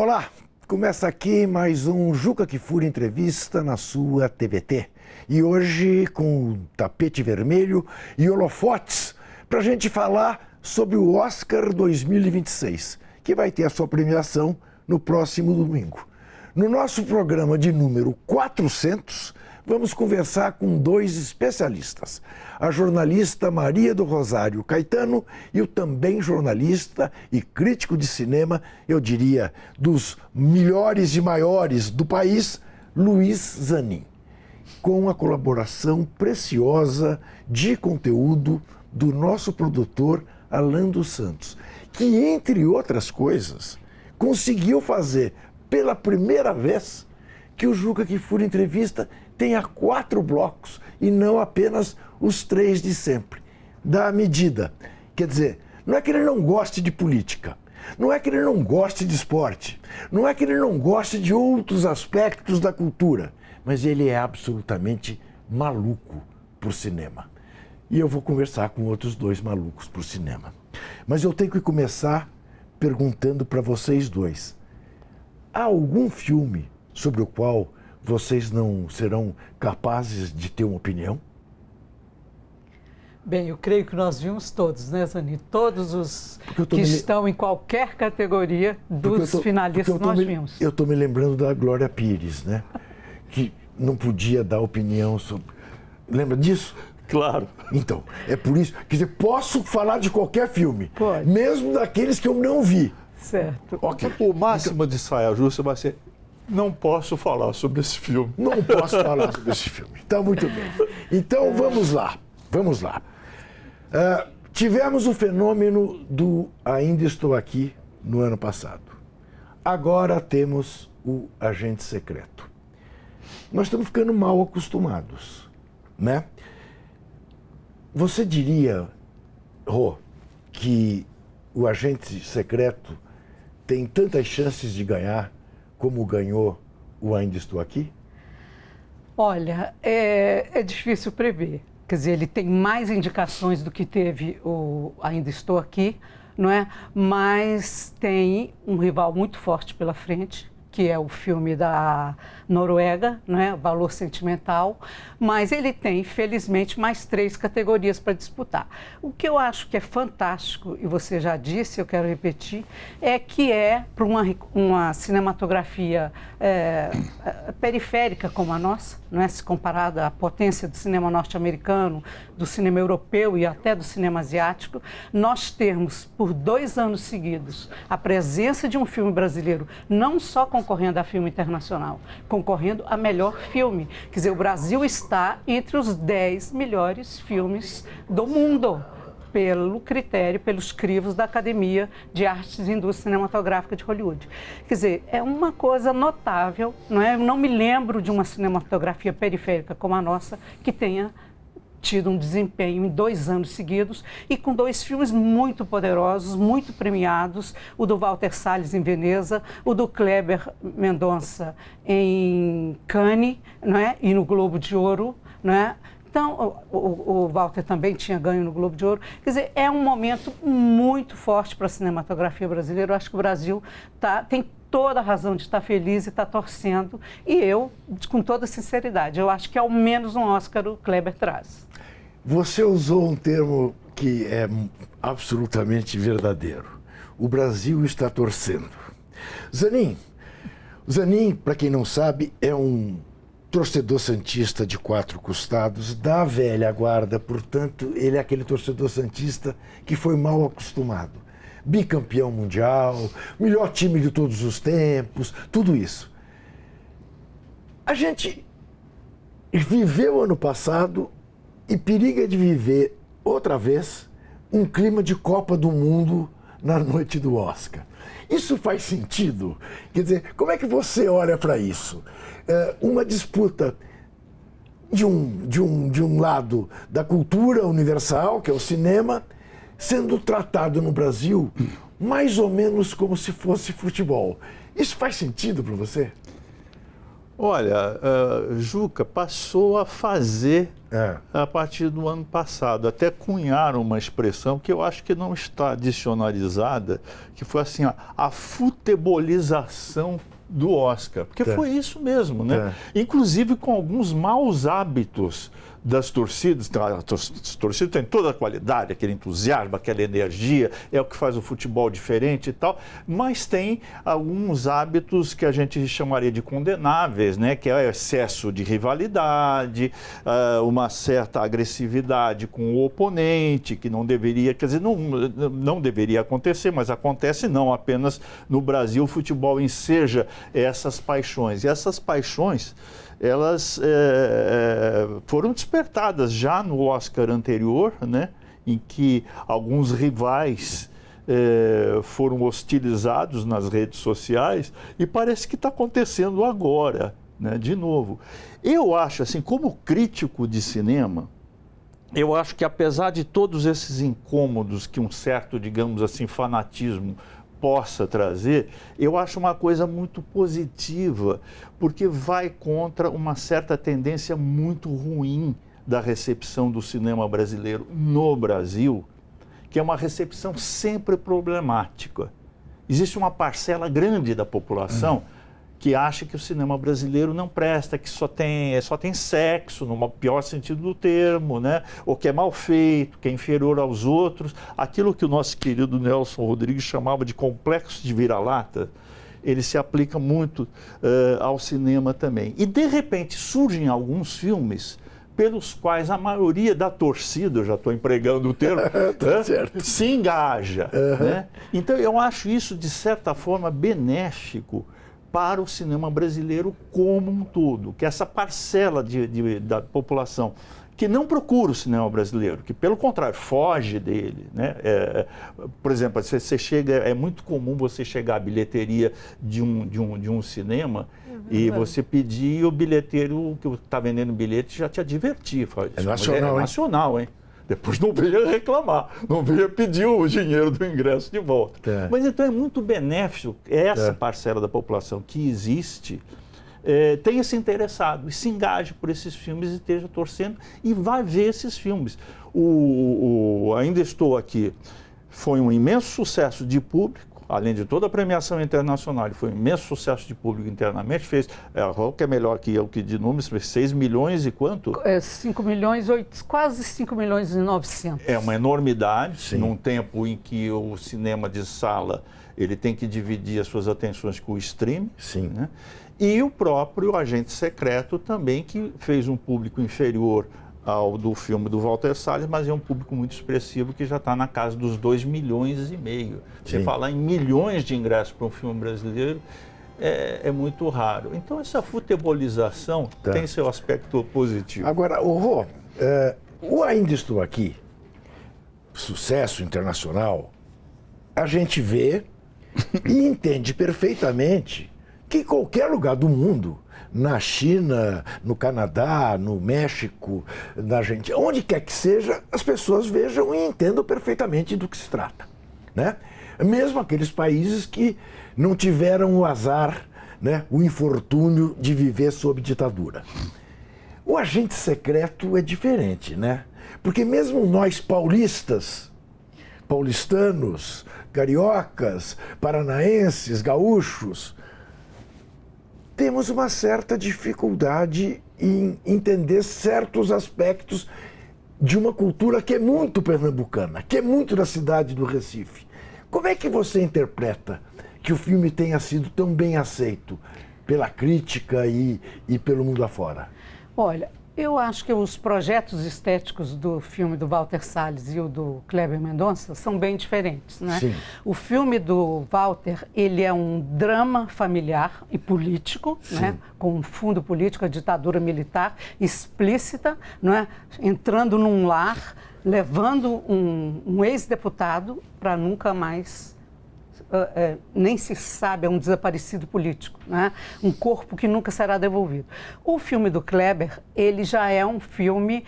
Olá, começa aqui mais um Juca Kfouri Entrevista na sua TVT. E hoje com o tapete vermelho e holofotes para a gente falar sobre o Oscar 2026, que vai ter a sua premiação no próximo domingo. No nosso programa de número 400, vamos conversar com dois especialistas. A jornalista Maria do Rosário Caetano e o também jornalista e crítico de cinema, eu diria, dos melhores e maiores do país, Luiz Zanin, com a colaboração preciosa de conteúdo do nosso produtor Alan dos Santos, que, entre outras coisas, conseguiu fazer pela primeira vez que o Juca Kfouri Entrevista tenha 4 blocos e não apenas os 3 de sempre. Dá a medida. Quer dizer, não é que ele não goste de política, não é que ele não goste de esporte, não é que ele não goste de outros aspectos da cultura, mas ele é absolutamente maluco por cinema. E eu vou conversar com outros 2 malucos por cinema. Mas eu tenho que começar perguntando para vocês dois. Há algum filme sobre o qual vocês não serão capazes de ter uma opinião? Bem, eu creio que nós vimos todos, né, Zanin? Todos os que estão em qualquer categoria dos finalistas nós vimos. Eu estou me lembrando da Glória Pires, né? Que não podia dar opinião sobre... Lembra disso? Claro. Então, é por isso... Quer dizer, posso falar de qualquer filme, pode, mesmo daqueles que eu não vi. Certo. Okay. O máximo de saia justa vai ser: não posso falar sobre esse filme. Não posso falar sobre esse filme. Tá muito bem. Então, vamos lá. Vamos lá. Tivemos o fenômeno do Ainda Estou Aqui no ano passado. Agora temos o Agente Secreto. Nós estamos ficando mal acostumados, né? Você diria, Rô, que o Agente Secreto tem tantas chances de ganhar como ganhou o Ainda Estou Aqui? Olha, é difícil prever. Quer dizer, ele tem mais indicações do que teve o Ainda Estou Aqui, não é? Mas tem um rival muito forte pela frente, que é o filme da Noruega, não é? Valor Sentimental, mas ele tem, felizmente, mais 3 categorias para disputar. O que eu acho que é fantástico, e você já disse, eu quero repetir, é que para uma cinematografia periférica como a nossa, não é? Se comparada à potência do cinema norte-americano, do cinema europeu e até do cinema asiático, nós termos, por 2 anos seguidos, a presença de um filme brasileiro, não só concorrendo a filme internacional, concorrendo a melhor filme. Quer dizer, o Brasil está entre os 10 melhores filmes do mundo, pelo critério, pelos crivos da Academia de Artes e Indústria Cinematográfica de Hollywood. Quer dizer, é uma coisa notável, não é? Eu não me lembro de uma cinematografia periférica como a nossa que tenha tido um desempenho em 2 anos seguidos e com 2 filmes muito poderosos, muito premiados, o do Walter Salles em Veneza, o do Kleber Mendonça em Cannes, não é? E no Globo de Ouro, não é? Então, o Walter também tinha ganho no Globo de Ouro. Quer dizer, é um momento muito forte para a cinematografia brasileira. Eu acho que o Brasil tem toda a razão de estar feliz e estar torcendo. E eu, com toda sinceridade, eu acho que ao menos um Oscar o Kleber traz. Você usou um termo que é absolutamente verdadeiro. O Brasil está torcendo. Zanin, para quem não sabe, é um torcedor santista de 4 costados, da velha guarda, portanto, ele é aquele torcedor santista que foi mal acostumado. Bicampeão mundial, melhor time de todos os tempos, tudo isso. A gente viveu ano passado e periga de viver outra vez um clima de Copa do Mundo na noite do Oscar. Isso faz sentido? Quer dizer, como é que você olha para isso? Uma disputa de um lado da cultura universal, que é o cinema, sendo tratado no Brasil mais ou menos como se fosse futebol. Isso faz sentido para você? Olha, Juca passou a fazer a partir do ano passado. Até cunharam uma expressão que eu acho que não está dicionarizada, que foi assim, a futebolização do Oscar. Porque foi isso mesmo, né? Inclusive com alguns maus hábitos das torcidas. As torcidas têm toda a qualidade, aquele entusiasmo, aquela energia, é o que faz o futebol diferente e tal, mas tem alguns hábitos que a gente chamaria de condenáveis, né? Que é o excesso de rivalidade, uma certa agressividade com o oponente, que não deveria, quer dizer, não deveria acontecer, mas acontece não apenas no Brasil. O futebol enseja essas paixões, e essas paixões elas foram despertadas já no Oscar anterior, né, em que alguns rivais foram hostilizados nas redes sociais, e parece que está acontecendo agora, né, de novo. Eu acho, assim, como crítico de cinema, eu acho que apesar de todos esses incômodos que um certo, digamos assim, fanatismo possa trazer, eu acho uma coisa muito positiva, porque vai contra uma certa tendência muito ruim da recepção do cinema brasileiro no Brasil, que é uma recepção sempre problemática. Existe uma parcela grande da população que acha que o cinema brasileiro não presta, que só tem sexo, no pior sentido do termo, né? Ou que é mal feito, que é inferior aos outros. Aquilo que o nosso querido Nelson Rodrigues chamava de complexo de vira-lata, ele se aplica muito ao cinema também. E, de repente, surgem alguns filmes pelos quais a maioria da torcida, eu já estou empregando o termo, se engaja. Né? Então, eu acho isso, de certa forma, benéfico para o cinema brasileiro como um todo, que essa parcela da população que não procura o cinema brasileiro, que pelo contrário foge dele, né? Por exemplo, você chega, é muito comum você chegar à bilheteria de um cinema e você pedir, e o bilheteiro que está vendendo bilhete já te advertir, fala, é nacional, é nacional, hein? Depois não venha reclamar, não venha pedir o dinheiro do ingresso de volta. Mas então é muito benéfico essa parcela da população que existe, tenha se interessado e se engaje por esses filmes e esteja torcendo e vai ver esses filmes. Ainda Estou Aqui foi um imenso sucesso de público, além de toda a premiação internacional, ele foi um imenso sucesso de público internamente, fez, que é melhor que eu que de números, fez 6 milhões e quanto? 5 milhões, quase 5 milhões e 900. É uma enormidade, num tempo em que o cinema de sala, ele tem que dividir as suas atenções com o streaming. Né? E o próprio Agente Secreto também, que fez um público inferior ao do filme do Walter Salles, mas é um público muito expressivo que já está na casa dos 2,5 milhões. Você falar em milhões de ingressos para um filme brasileiro é muito raro. Então essa futebolização tem seu aspecto positivo. Agora, o Ainda Estou Aqui, sucesso internacional, a gente vê e entende perfeitamente que em qualquer lugar do mundo, na China, no Canadá, no México, na Argentina, onde quer que seja, as pessoas vejam e entendam perfeitamente do que se trata, né? Mesmo aqueles países que não tiveram o azar, né, o infortúnio de viver sob ditadura. O Agente Secreto é diferente, né? Porque mesmo nós paulistanos, cariocas, paranaenses, gaúchos, temos uma certa dificuldade em entender certos aspectos de uma cultura que é muito pernambucana, que é muito da cidade do Recife. Como é que você interpreta que o filme tenha sido tão bem aceito pela crítica e pelo mundo afora? Olha, eu acho que os projetos estéticos do filme do Walter Salles e o do Kleber Mendonça são bem diferentes, né? Sim. O filme do Walter, ele é um drama familiar e político, né? Com um fundo político, a ditadura militar explícita, né? Entrando num lar, levando um ex-deputado para nunca mais... nem se sabe, é um desaparecido político, né? Um corpo que nunca será devolvido. O filme do Kleber, ele já é um filme,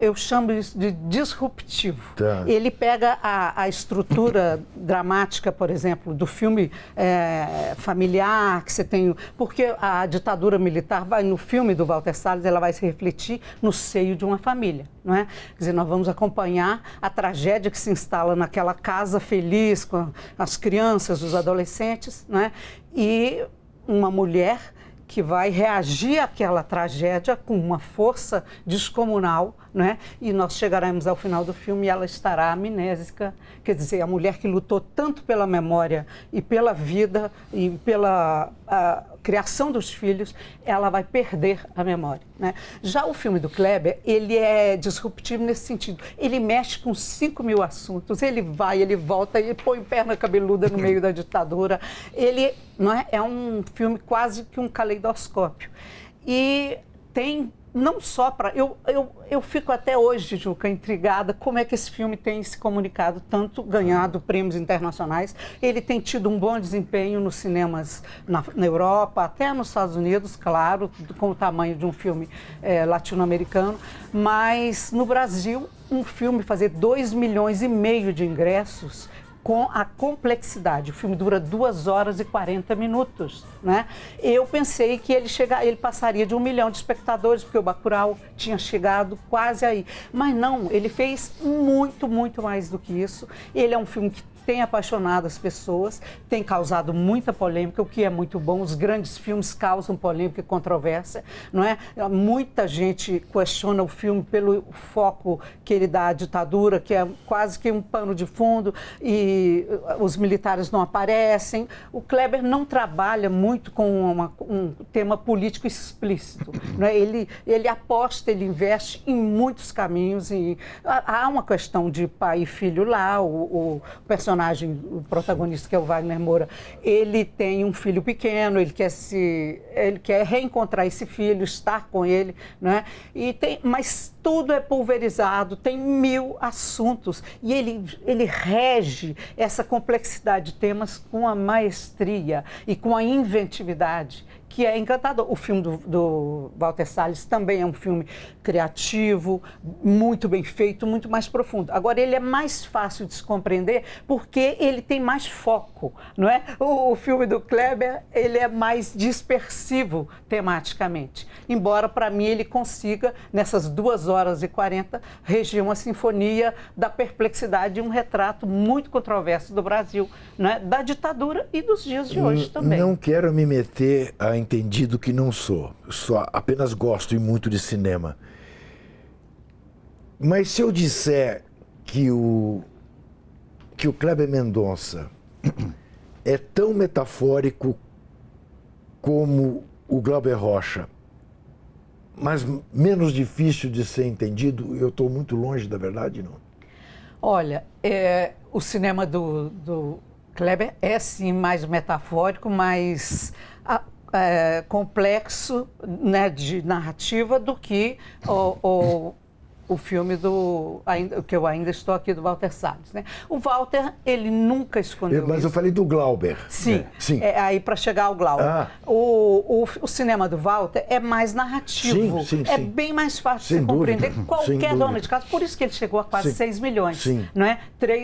eu chamo isso de disruptivo. Tá. Ele pega a estrutura dramática, por exemplo, do filme familiar que você tem, porque a ditadura militar no filme do Walter Salles, ela vai se refletir no seio de uma família, não é? Quer dizer, nós vamos acompanhar a tragédia que se instala naquela casa feliz com as crianças, os adolescentes, não é? E uma mulher que vai reagir àquela tragédia com uma força descomunal, né? E nós chegaremos ao final do filme e ela estará amnésica, quer dizer, a mulher que lutou tanto pela memória e pela vida e pela criação dos filhos, ela vai perder a memória, né? Já o filme do Kleber, ele é disruptivo nesse sentido. Ele mexe com 5.000 assuntos, ele vai, ele volta, ele põe perna cabeluda no meio da ditadura. Ele, não é um filme quase que um caleidoscópio. E tem não só para... Eu fico até hoje, Juca, intrigada como é que esse filme tem se comunicado, tanto ganhado prêmios internacionais. Ele tem tido um bom desempenho nos cinemas na Europa, até nos Estados Unidos, claro, com o tamanho de um filme latino-americano. Mas no Brasil, um filme fazer 2,5 milhões de ingressos com a complexidade. O filme dura 2 horas e 40 minutos, né? Eu pensei que ele passaria de 1 milhão de espectadores, porque o Bacurau tinha chegado quase aí. Mas não, ele fez muito, muito mais do que isso. Ele é um filme que tem apaixonado as pessoas, tem causado muita polêmica, o que é muito bom. Os grandes filmes causam polêmica e controvérsia, não é? Muita gente questiona o filme pelo foco que ele dá à ditadura, que é quase que um pano de fundo, e os militares não aparecem. O Kleber não trabalha muito com um tema político explícito, não é? Ele aposta, ele investe em muitos caminhos. Há uma questão de pai e filho lá, o personagem, o protagonista, que é o Wagner Moura, ele tem um filho pequeno, ele quer reencontrar esse filho, estar com ele, né? Mas tudo é pulverizado, tem 1.000 assuntos, e ele rege essa complexidade de temas com a maestria e com a inventividade, que é encantador. O filme do Walter Salles também é um filme criativo, muito bem feito, muito mais profundo. Agora, ele é mais fácil de se compreender porque ele tem mais foco, não é? O filme do Kleber, ele é mais dispersivo tematicamente. Embora, para mim, ele consiga, nessas 2 horas e 40, reger uma sinfonia da perplexidade e um retrato muito controverso do Brasil, não é? Da ditadura e dos dias de hoje também. Não quero me meter a entendido que não sou. Só apenas gosto e muito de cinema. Mas se eu disser que o Kleber Mendonça é tão metafórico como o Glauber Rocha, mas menos difícil de ser entendido, eu estou muito longe da verdade, não? Olha, o cinema do Kleber é sim mais metafórico, mais complexo, né, de narrativa do que o filme que eu ainda estou aqui, do Walter Salles, né? O Walter, ele nunca escondeu Mas isso. eu falei do Glauber. Sim, Sim. Aí para chegar ao Glauber. O cinema do Walter é mais narrativo, sim, bem mais fácil de Sem se compreender dúvida, que qualquer dona de casa. Por isso que ele chegou a quase 6 milhões, não é?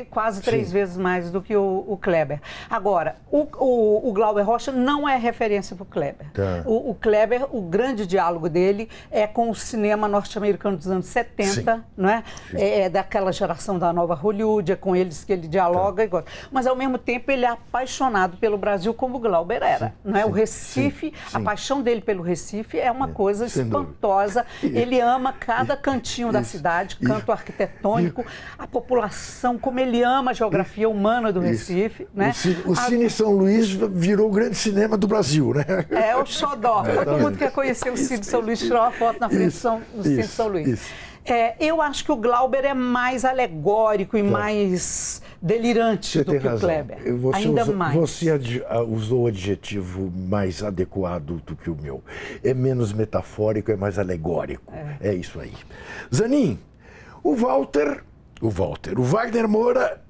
Quase 3 vezes mais do que o Kleber. Agora, o Glauber Rocha não é referência para o Kleber. Tá. O Kleber, o grande diálogo dele é com o cinema norte-americano dos anos 70, não é? É daquela geração da nova Hollywood, é com eles que ele dialoga e gosta. Mas, ao mesmo tempo, ele é apaixonado pelo Brasil como o Glauber era, não é? O Recife, a paixão dele pelo Recife é uma coisa espantosa. Ele ama cada cantinho da cidade, canto arquitetônico, a população, como ele ama a geografia humana do Recife, né? O Cine São Luís virou o grande cinema do Brasil, né? É o xodó. Todo mundo quer conhecer o Cine São Luís, tirar uma foto na frente do Cine São Luís. Eu acho que o Glauber é mais alegórico e mais delirante do que o Kleber. Você usou o adjetivo mais adequado do que o meu. É menos metafórico, é mais alegórico. É isso aí. Zanin, o Wagner Moura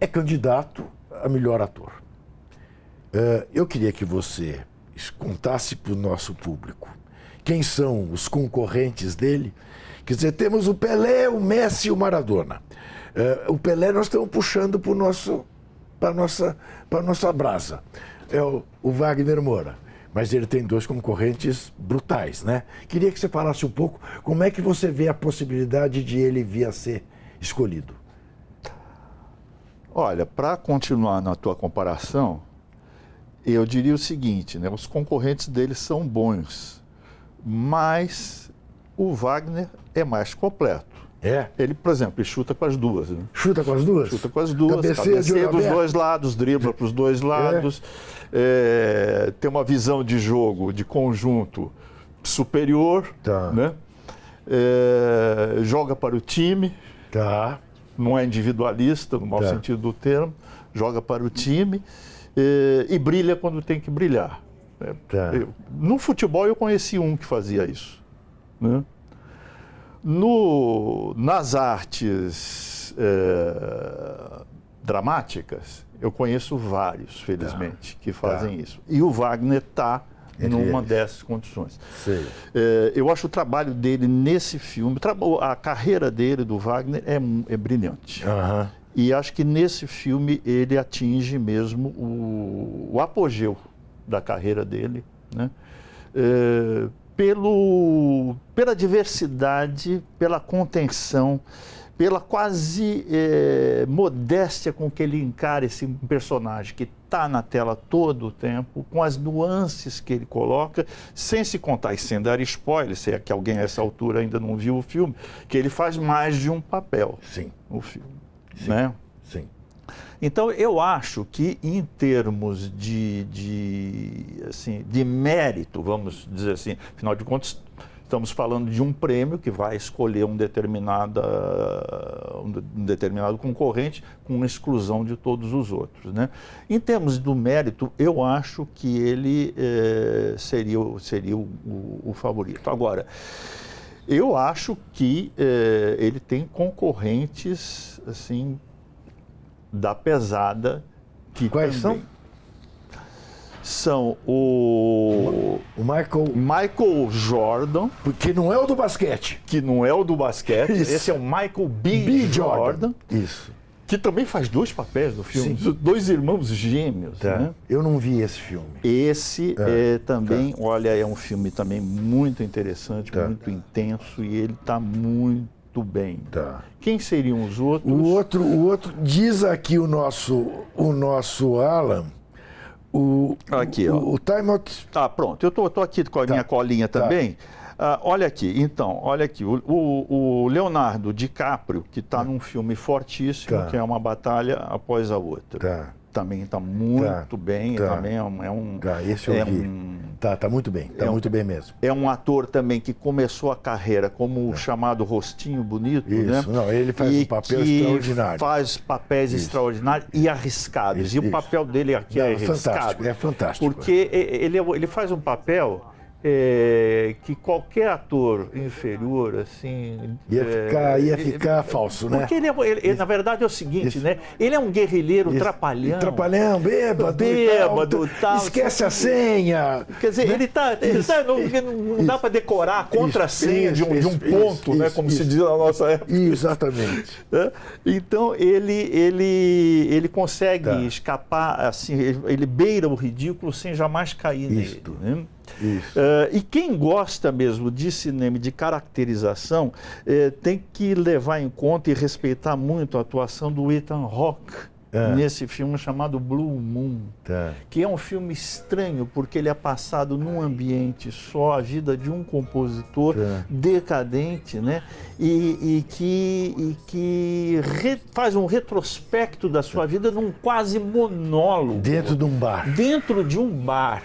é candidato a melhor ator. Eu queria que você contasse para o nosso público quem são os concorrentes dele. Quer dizer, temos o Pelé, o Messi e o Maradona. O Pelé nós estamos puxando para a nossa brasa. É o Wagner Moura. Mas ele tem dois concorrentes brutais, né? Queria que você falasse um pouco como é que você vê a possibilidade de ele vir a ser escolhido. Olha, para continuar na tua comparação, eu diria o seguinte, né? Os concorrentes dele são bons, mas o Wagner é mais completo. É? Ele, por exemplo, ele chuta com as duas. Né? Chuta com as duas? Chuta com as duas, cabeceia dos dois lados, dribla para os dois lados, tem uma visão de jogo, de conjunto superior, Tá. né? Joga para o time, Tá. não é individualista, no mau Tá. sentido do termo, joga para o time e brilha quando tem que brilhar. Tá. No futebol eu conheci um que fazia isso. Né? Nas artes dramáticas, eu conheço vários, felizmente, que fazem isso. E o Wagner está numa dessas condições. Sei. Eu acho o trabalho dele nesse filme, a carreira dele, do Wagner, é brilhante. Aham. E acho que nesse filme ele atinge mesmo o apogeu da carreira dele, né? Pela diversidade, pela contenção, pela quase modéstia com que ele encara esse personagem que está na tela todo o tempo, com as nuances que ele coloca, sem se contar, e sem dar spoiler, se é que alguém a essa altura ainda não viu o filme, que ele faz mais de um papel. Sim. No filme. Sim. Né? Sim. Então, eu acho que, em termos de mérito, vamos dizer assim, afinal de contas, estamos falando de um prêmio que vai escolher um determinado concorrente com exclusão de todos os outros, né? Em termos do mérito, eu acho que ele seria o favorito. Agora, eu acho que ele tem concorrentes, assim, da pesada. Que Quais também são o Michael Jordan, Porque não é o do basquete. que não é o do basquete. Isso. Esse é o Michael B. Jordan, Isso. que também faz dois papéis no filme, Sim. dois irmãos gêmeos. Tá. Né? Eu não vi esse filme. Esse também, olha, é um filme também muito interessante, Tá. muito intenso, e ele está muito bem. Tá. Quem seriam os outros? O outro diz aqui o nosso Alan, Aqui, ó. o Timothy. Ah, pronto. Eu tô aqui com a minha colinha também. Olha aqui, então, olha aqui. O Leonardo DiCaprio, que está num filme fortíssimo, Tá. que é Uma Batalha Após a Outra. Tá. Também está muito bem. Tá. Também é um. Tá, esse eu vi. Tá muito bem. Tá muito bem mesmo. É um ator também que começou a carreira como o chamado rostinho bonito, né? Isso. Não, ele faz um papel extraordinário. Faz papéis extraordinários e arriscados. Isso, e o isso. papel dele aqui Não, é é arriscado. fantástico, é fantástico. Porque ele faz um papel que qualquer ator inferior, assim... Ia ficar falso, né? Porque ele, na verdade, é o seguinte, né? Ele é um guerrilheiro trapalhão. Trapalhão, bêbado e tal. Esquece a senha. Quer dizer, ele tá não dá para decorar a contrassenha de um ponto, né? Como se diz na nossa época. Exatamente. Então, ele consegue escapar, assim, ele beira o ridículo sem jamais cair nele. Né? E quem gosta mesmo de cinema e de caracterização tem que levar em conta e respeitar muito a atuação do Ethan Hawke nesse filme chamado Blue Moon, que é um filme estranho porque ele é passado num ambiente só, a vida de um compositor decadente, né? E que faz um retrospecto da sua vida num quase monólogo. Dentro de um bar. Dentro de um bar,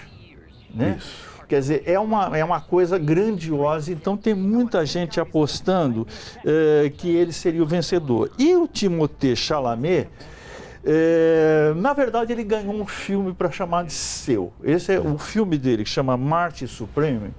né? Isso. Quer dizer, é uma coisa grandiosa, então tem muita gente apostando que ele seria o vencedor. E o Timothée Chalamet, na verdade, ele ganhou um filme para chamar de seu. Esse é o filme dele, que chama Marte Supreme.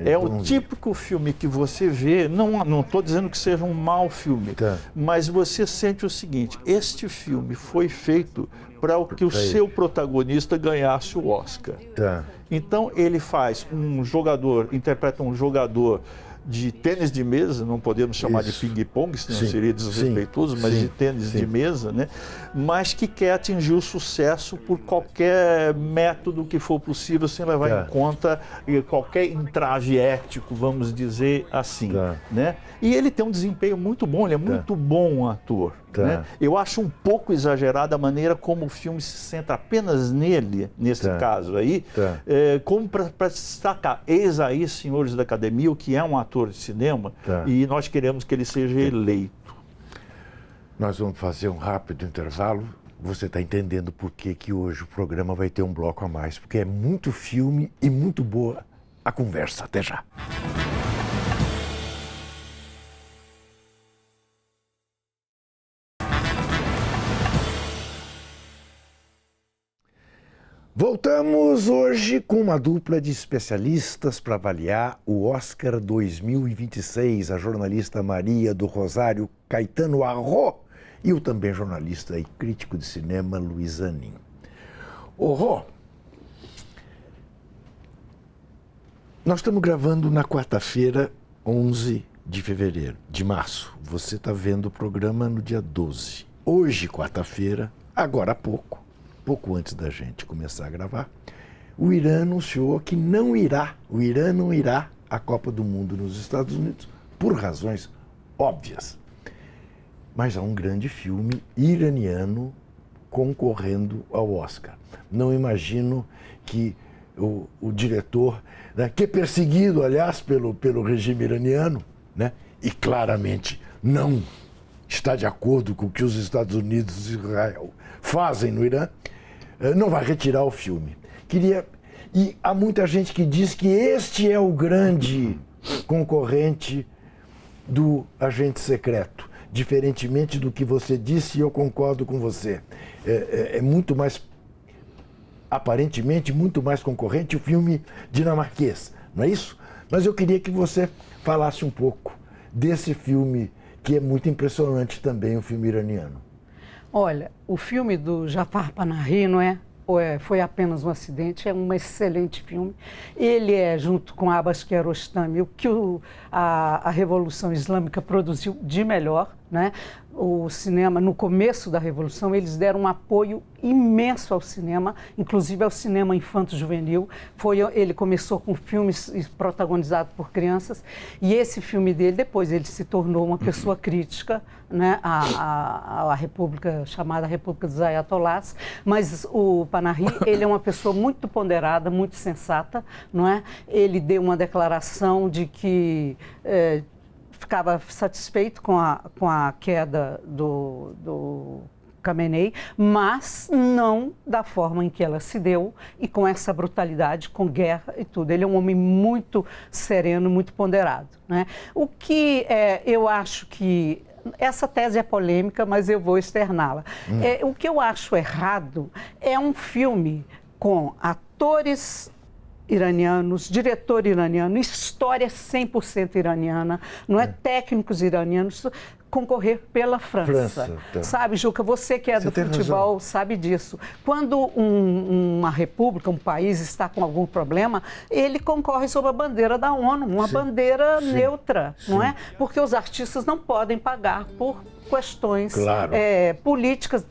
É o típico filme que você vê, não estou dizendo que seja um mau filme, mas você sente o seguinte: este filme foi feito para que o seu protagonista ganhasse o Oscar. Tá. Então ele faz interpreta um jogador de tênis de mesa, não podemos chamar de ping-pong, senão seria desrespeitoso, mas de tênis de mesa, né? Mas que quer atingir o sucesso por qualquer método que for possível, sem levar em conta qualquer entrave ético, vamos dizer assim. Né? E ele tem um desempenho muito bom, ele é muito bom ator. Né? Eu acho um pouco exagerada a maneira como o filme se centra apenas nele, nesse caso aí, como para destacar, eis aí, senhores da academia, o que é um ator de cinema, e nós queremos que ele seja eleito. Nós vamos fazer um rápido intervalo. Você está entendendo por que hoje o programa vai ter um bloco a mais, porque é muito filme e muito boa a conversa. Até já. Voltamos hoje com uma dupla de especialistas para avaliar o Oscar 2026, a jornalista Maria do Rosário Caetano Arro e o também jornalista e crítico de cinema Luiz Anin. Rô, nós estamos gravando na quarta-feira, 11 de março. Você está vendo o programa no dia 12. Hoje, quarta-feira, agora há pouco antes da gente começar a gravar, o Irã anunciou que o Irã não irá à Copa do Mundo nos Estados Unidos, por razões óbvias. Mas há um grande filme iraniano concorrendo ao Oscar. Não imagino que o diretor, né, que é perseguido, aliás, pelo regime iraniano, né, e claramente não está de acordo com o que os Estados Unidos e Israel fazem no Irã, não vai retirar o filme. E há muita gente que diz que este é o grande concorrente do Agente Secreto. Diferentemente do que você disse, eu concordo com você. É muito mais, aparentemente, muito mais concorrente o filme dinamarquês, não é isso? Mas eu queria que você falasse um pouco desse filme, que é muito impressionante também, o filme iraniano. Olha, o filme do Jafar Panahi, foi apenas um acidente, é um excelente filme. Ele é, junto com Abbas Kiarostami, o que a Revolução Islâmica produziu de melhor, né? O cinema, no começo da Revolução, eles deram um apoio imenso ao cinema, inclusive ao cinema infanto-juvenil. Ele começou com filmes protagonizados por crianças, e esse filme dele, depois ele se tornou uma pessoa crítica, né, à República, chamada República dos Ayatollahs, mas o Panahi, ele é uma pessoa muito ponderada, muito sensata, não é? Ele deu uma declaração de que ficava satisfeito com a queda do Khamenei, mas não da forma em que ela se deu e com essa brutalidade, com guerra e tudo. Ele é um homem muito sereno, muito ponderado, né? O que eu acho que... Essa tese é polêmica, mas eu vou externá-la. O que eu acho errado é um filme com atores iranianos, diretor iraniano, história 100% iraniana, não é técnicos iranianos, concorrer pela França. Sabe, Juca, você que é do futebol sabe disso. Quando uma república, um país está com algum problema, ele concorre sob a bandeira da ONU, uma bandeira neutra, não é? Porque os artistas não podem pagar por questões políticas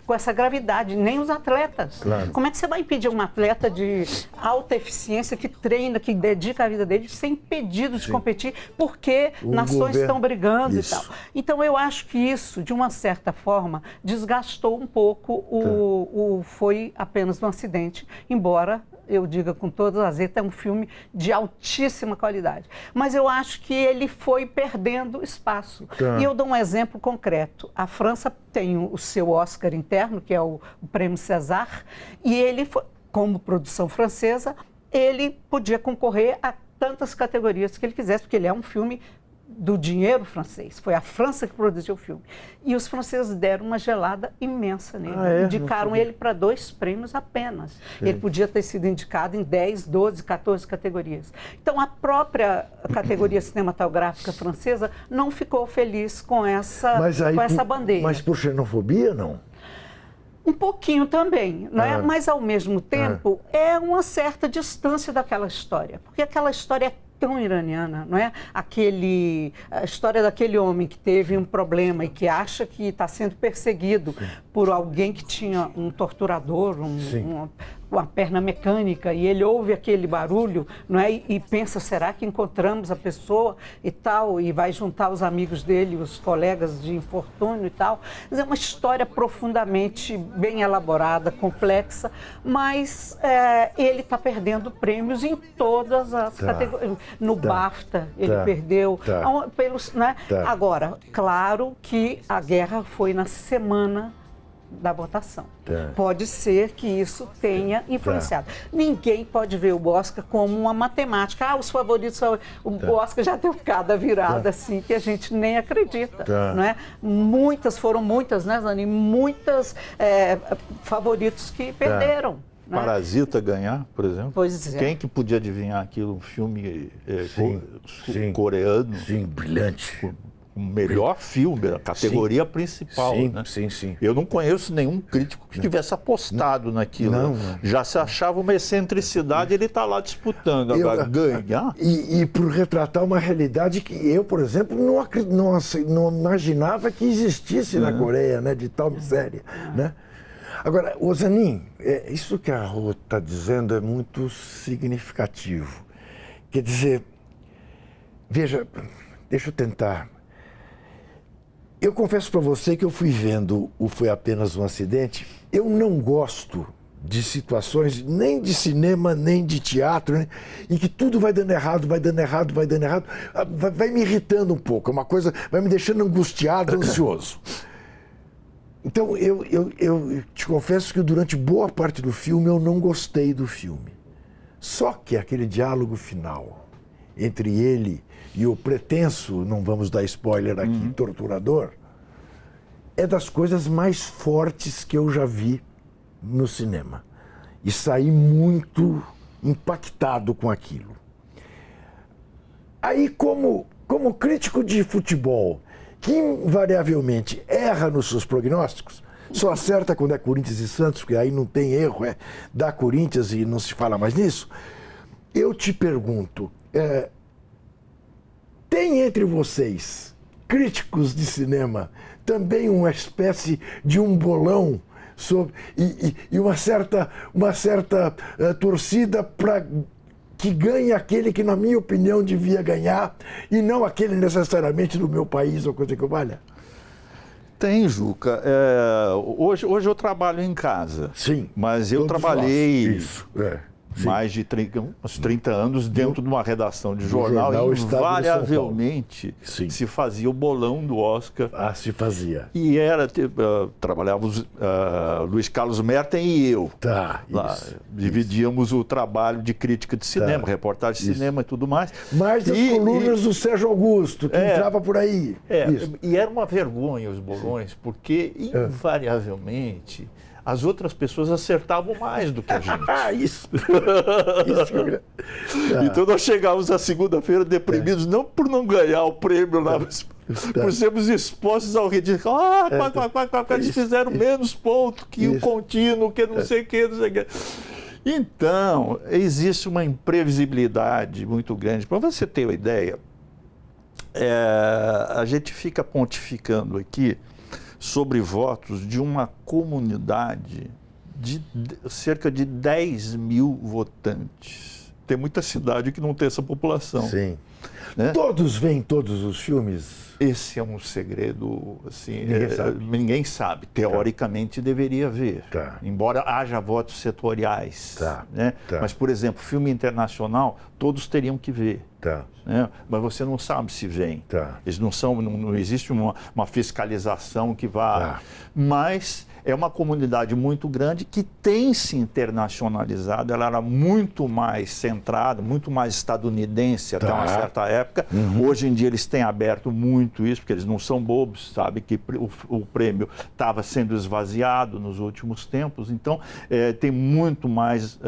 com essa gravidade, nem os atletas. Como é que você vai impedir um atleta de alta eficiência que treina, que dedica a vida dele, ser impedido de competir porque nações estão brigando e tal? Então, eu acho que isso, de uma certa forma, desgastou um pouco foi apenas um acidente, embora eu diga com todas as letras, é um filme de altíssima qualidade. Mas eu acho que ele foi perdendo espaço. E eu dou um exemplo concreto. A França tem o seu Oscar interno, que é o Prêmio César, e ele, como produção francesa, ele podia concorrer a tantas categorias que ele quisesse, porque ele é um filme do dinheiro francês. Foi a França que produziu o filme. E os franceses deram uma gelada imensa nele. Indicaram ele para 2 prêmios apenas. Ele podia ter sido indicado em 10, 12, 14 categorias. Então, a própria categoria cinematográfica francesa não ficou feliz com essa bandeira. Mas por xenofobia, não? Um pouquinho também, não é? Mas, ao mesmo tempo, é uma certa distância daquela história. Porque aquela história é tão iraniana, não é? A história daquele homem que teve um problema e que acha que está sendo perseguido por alguém que tinha um torturador, uma perna mecânica, e ele ouve aquele barulho, não é? E pensa, será que encontramos a pessoa e tal? E vai juntar os amigos dele, os colegas de infortúnio e tal. Mas é uma história profundamente bem elaborada, complexa, mas ele está perdendo prêmios em todas as categorias. No BAFTA ele perdeu. Né? Agora, claro que a guerra foi na semana da votação. Pode ser que isso tenha influenciado. Ninguém pode ver o Oscar como uma matemática. Os favoritos são... O Oscar já deu cada virada assim que a gente nem acredita. Não é? Foram muitas, né, Zani? Muitas favoritos que perderam. Parasita ganhar, por exemplo. Pois é. Quem que podia adivinhar aquilo? Um filme coreano. Sim, brilhante. O melhor filme, a categoria principal. Né? Sim. Eu não conheço nenhum crítico que tivesse apostado naquilo. Não. Já se achava uma excentricidade, ele está lá disputando. Agora, ganhar. E por retratar uma realidade que eu, por exemplo, não imaginava que existisse na Coreia, né, de tal miséria. Né? Agora, Zanin, isso que a Rô está dizendo é muito significativo. Quer dizer, veja, deixa eu tentar. Eu confesso para você que eu fui vendo o Foi Apenas um Acidente. Eu não gosto de situações nem de cinema, nem de teatro, né, em que tudo vai dando errado, vai me irritando um pouco. É uma coisa, vai me deixando angustiado, ansioso. Então, eu te confesso que durante boa parte do filme eu não gostei do filme. Só que aquele diálogo final entre ele e o pretenso, não vamos dar spoiler aqui, torturador, é das coisas mais fortes que eu já vi no cinema. E saí muito impactado com aquilo. Aí, como crítico de futebol, que invariavelmente erra nos seus prognósticos, só acerta quando é Corinthians e Santos, porque aí não tem erro, dá Corinthians e não se fala mais nisso, eu te pergunto, tem entre vocês, críticos de cinema, também uma espécie de um bolão e uma certa torcida para que ganhe aquele que, na minha opinião, devia ganhar e não aquele necessariamente do meu país ou coisa que valha? Tem, Juca. Hoje eu trabalho em casa. Sim. Mas eu trabalhei Sim. mais de 30 anos dentro de uma redação de jornal e invariavelmente se fazia o bolão do Oscar. Se fazia. E trabalhávamos Luiz Carlos Merten e eu. Dividíamos o trabalho de crítica de cinema, reportagem de cinema e tudo mais. Mais as colunas do Sérgio Augusto, que entrava por aí. E era uma vergonha os bolões, porque invariavelmente as outras pessoas acertavam mais do que a gente. Isso. Então nós chegávamos à segunda-feira deprimidos, não por não ganhar o prêmio, por sermos expostos ao ridículo. Eles fizeram menos ponto que o contínuo, que não sei o que, não sei o que. Então, existe uma imprevisibilidade muito grande. Para você ter uma ideia, a gente fica pontificando aqui sobre votos de uma comunidade de cerca de 10 mil votantes. Tem muita cidade que não tem essa população. Sim. Né? Todos veem todos os filmes? Esse é um segredo, assim, ninguém sabe. Teoricamente deveria ver, embora haja votos setoriais. Né? Mas, por exemplo, filme internacional, todos teriam que ver. Né? Mas você não sabe se vem. Eles não existe uma fiscalização que vá. Mas é uma comunidade muito grande que tem se internacionalizado. Ela era muito mais centrada, muito mais estadunidense até uma certa época. Hoje em dia eles têm aberto muito isso, porque eles não são bobos, sabe que o prêmio estava sendo esvaziado nos últimos tempos. Então, tem muito mais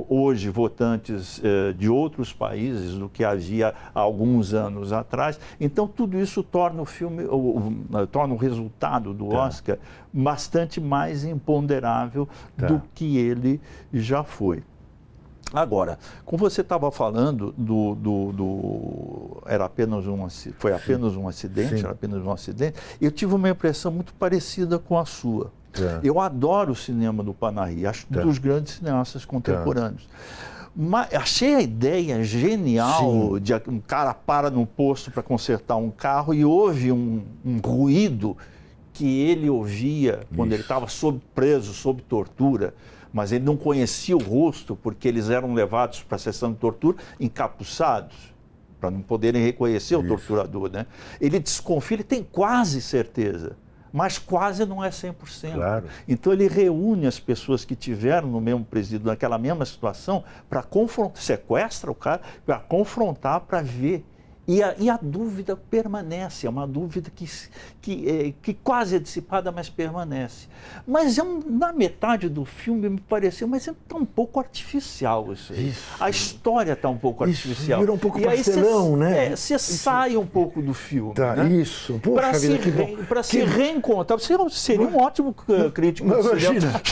hoje votantes de outros países do que havia há alguns anos atrás. Então, tudo isso torna o filme, torna o resultado do Oscar bastante bastante mais imponderável do que ele já foi. Agora, como você estava falando foi apenas um acidente, era apenas um acidente, eu tive uma impressão muito parecida com a sua. Eu adoro o cinema do Panahi, acho um dos grandes cineastas contemporâneos. Mas achei a ideia genial de um cara para no posto para consertar um carro e houve um ruído que ele ouvia quando ele estava preso, sob tortura, mas ele não conhecia o rosto porque eles eram levados para a sessão de tortura encapuçados, para não poderem reconhecer o torturador, né? Ele desconfia, ele tem quase certeza, mas quase não é 100%. Claro. Então ele reúne as pessoas que tiveram no mesmo presídio, naquela mesma situação, para confrontar, sequestra o cara, para confrontar, para ver. E a dúvida permanece, é uma dúvida que quase é dissipada, mas permanece. Mas na metade do filme me pareceu, mas está um pouco artifícial isso aí. A história está um pouco artificial. Virou um pouco pastelão, né? Você sai um pouco do filme. Né? Isso. Para se reencontrar. Você seria um ótimo crítico de cinema.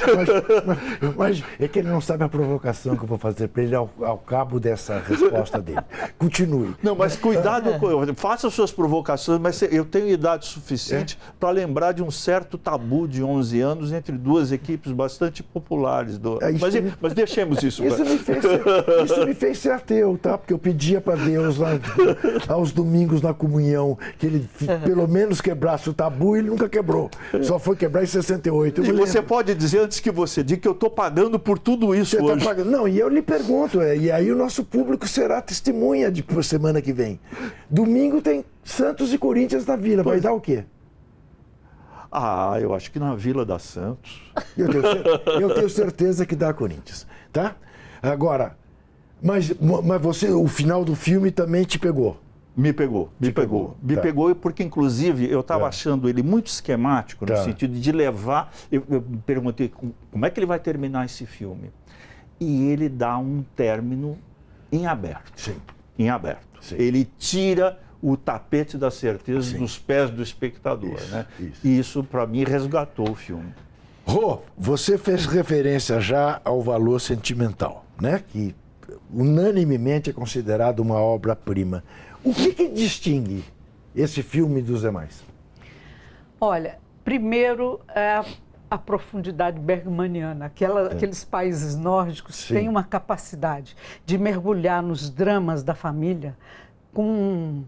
Mas é que ele não sabe a provocação que eu vou fazer para ele ao cabo dessa resposta dele. Continue. Não, mas cuidado, faça suas provocações, mas eu tenho idade suficiente para lembrar de um certo tabu de 11 anos entre duas equipes bastante populares. Mas deixemos isso. Isso me fez ser ateu, tá? Porque eu pedia para Deus lá, aos domingos na comunhão que ele pelo menos quebrasse o tabu e ele nunca quebrou. Só foi quebrar em 68. E você pode dizer, antes que você diga, que eu estou pagando por tudo isso hoje. Tá pagando? Não, e eu lhe pergunto, e aí o nosso público será testemunha de semana que vem. Domingo tem Santos e Corinthians na Vila, vai dar o quê? Eu acho que na Vila da Santos. Eu tenho certeza que dá Corinthians, tá? Agora, mas o final do filme também te pegou? Me pegou. Me pegou porque, inclusive, eu estava achando ele muito esquemático, no sentido de levar... Eu me perguntei como é que ele vai terminar esse filme. E ele dá um término em aberto. Sim. Em aberto. Sim. Ele tira o tapete da certeza dos pés do espectador, né? E isso, para mim, resgatou o filme. Rô, você fez referência já ao valor sentimental, né? Que unanimemente é considerado uma obra-prima. O que distingue esse filme dos demais? Olha, primeiro é a profundidade bergmaniana. Aqueles países nórdicos têm uma capacidade de mergulhar nos dramas da família com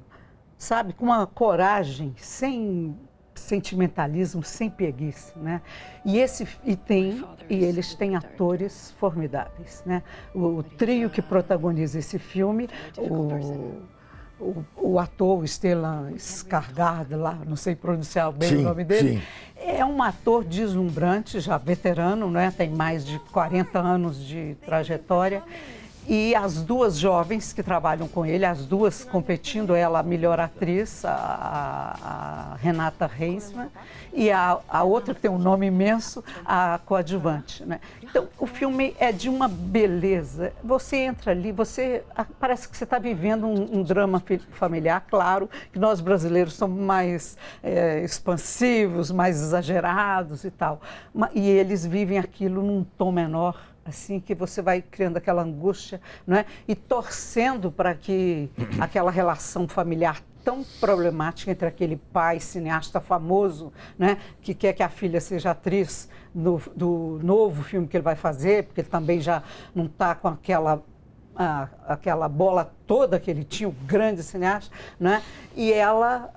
uma coragem, sem sentimentalismo, sem preguiça, né? E eles têm atores formidáveis, né? O trio que protagoniza esse filme, o ator, o Stellan Skarsgård, lá, não sei pronunciar bem o nome dele, é um ator deslumbrante, já veterano, né? Tem mais de 40 anos de trajetória. E as duas jovens que trabalham com ele, as duas competindo, ela a melhor atriz, a Renata Reisman, e a outra que tem um nome imenso, a coadjuvante, né? Então, o filme é de uma beleza. Você entra ali, parece que você está vivendo um drama familiar. Claro que nós brasileiros somos mais expansivos, mais exagerados e tal. E eles vivem aquilo num tom menor, assim, que você vai criando aquela angústia, não é? E torcendo para que aquela relação familiar tão problemática entre aquele pai cineasta famoso, né, que quer que a filha seja atriz do novo filme que ele vai fazer, porque ele também já não está com aquela bola toda que ele tinha, o grande cineasta, né? E ela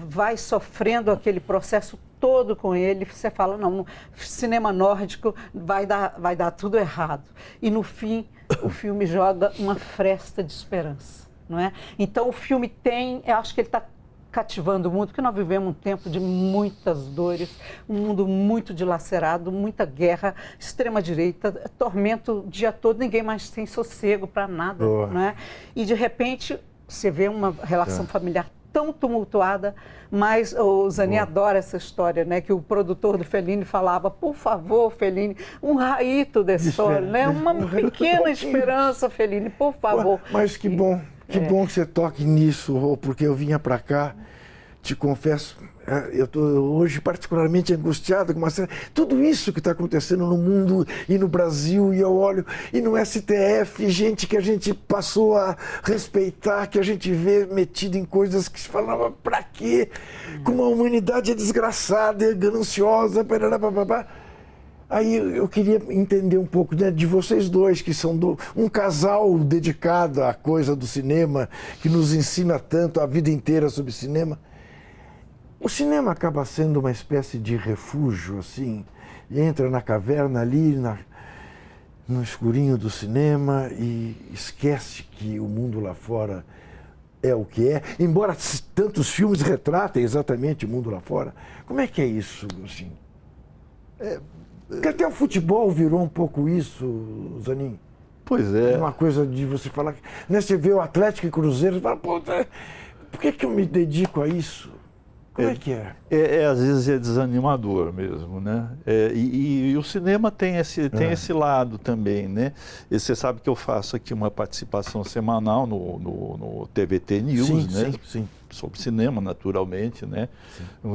vai sofrendo aquele processo todo com ele. Você fala, não, cinema nórdico vai dar tudo errado. E no fim, o filme joga uma fresta de esperança, não é? Então o filme eu acho que ele está cativando o mundo, porque nós vivemos um tempo de muitas dores, um mundo muito dilacerado, muita guerra, extrema-direita, tormento o dia todo, ninguém mais tem sossego para nada, não é? E de repente você vê uma relação familiar tão tumultuada, mas o Zanin adora essa história, né? Que o produtor do Fellini falava, por favor, Fellini, um raíto da história, né? Uma pequena esperança, Fellini, por favor. Mas que bom que você toque nisso, Rô, porque eu vinha para cá te confesso, eu estou hoje particularmente angustiado com uma série. Tudo isso que está acontecendo no mundo e no Brasil, e eu olho, e no STF, gente que a gente passou a respeitar, que a gente vê metido em coisas que se falava, pra quê? Como a humanidade é desgraçada, é gananciosa, parará, papapá. Aí eu queria entender um pouco, né, de vocês dois, que são um casal dedicado à coisa do cinema, que nos ensina tanto a vida inteira sobre cinema. O cinema acaba sendo uma espécie de refúgio, assim, e entra na caverna ali, no escurinho do cinema, e esquece que o mundo lá fora é o que é, embora tantos filmes retratem exatamente o mundo lá fora. Como é que é isso, assim? Porque até o futebol virou um pouco isso, Zanin. Pois é. Uma coisa de você falar, né, você vê o Atlético e Cruzeiro, você fala, pô, por que eu me dedico a isso? Como é que é? Às vezes é desanimador mesmo, né? E o cinema tem esse lado também, né? E você sabe que eu faço aqui uma participação semanal no TVT News, sim, né? Sim. Sobre cinema, naturalmente, né?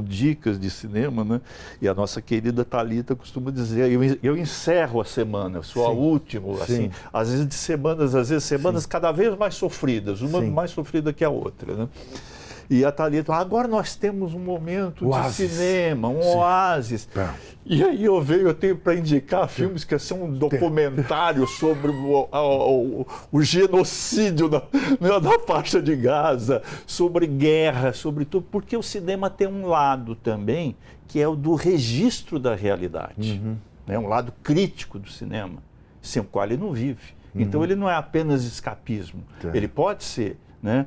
Dicas de cinema, né? E a nossa querida Thalita costuma dizer, eu encerro a semana, eu sou a última, assim, às vezes semanas cada vez mais sofridas, uma mais sofrida que a outra, né? E a Thalita, agora nós temos um momento de cinema, um oásis. E aí eu tenho para indicar filmes que são um documentário sobre o genocídio na faixa de Gaza, sobre guerra, sobre tudo, porque o cinema tem um lado também que é o do registro da realidade, né? Um lado crítico do cinema, sem o qual ele não vive. Então ele não é apenas escapismo, ele pode ser, né?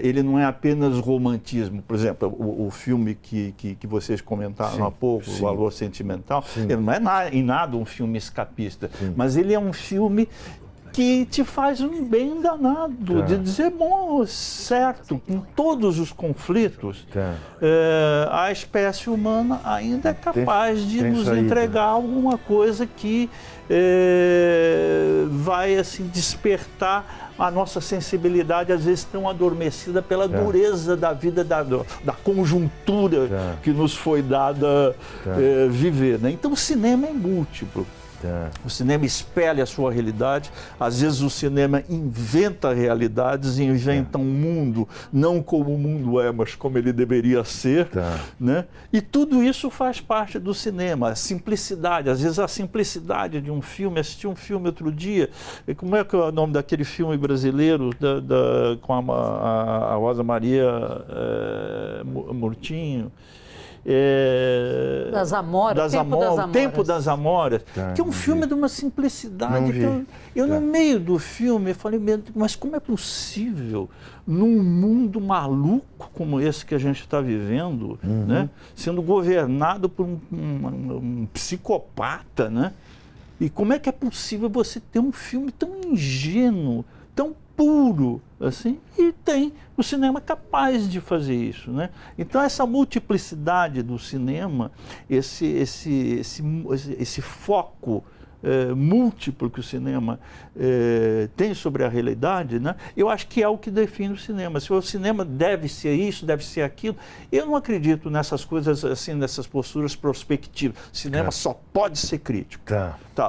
Ele não é apenas romantismo. Por exemplo, o filme que vocês comentaram há pouco, O Valor Sentimental, ele não é em nada um filme escapista, mas ele é um filme que te faz um bem danado, de dizer, bom, certo, com todos os conflitos, a espécie humana ainda é capaz de nos entregar alguma coisa que vai assim despertar a nossa sensibilidade, às vezes tão adormecida pela dureza da vida, da conjuntura que nos foi dada viver, né? Então o cinema é múltiplo. O cinema espelha a sua realidade, às vezes o cinema inventa realidades, inventa um mundo, não como o mundo é, mas como ele deveria ser, né? E tudo isso faz parte do cinema, a simplicidade, às vezes a simplicidade de um filme. Assisti um filme outro dia, como é que é o nome daquele filme brasileiro com a Rosa Maria Murtinho? Das Amoras, Tempo das Amoras, que é um filme de uma simplicidade. Eu no meio do filme, eu falei, mas como é possível, num mundo maluco como esse que a gente está vivendo, né, sendo governado por um psicopata, né? E como é que é possível você ter um filme tão ingênuo, tão puro, assim, e o cinema capaz de fazer isso, né? Então essa multiplicidade do cinema, esse foco múltiplo que o cinema tem sobre a realidade, né? Eu acho que é o que define o cinema. Se o cinema deve ser isso, deve ser aquilo, eu não acredito nessas coisas assim, nessas posturas prospectivas. O cinema só pode ser crítico.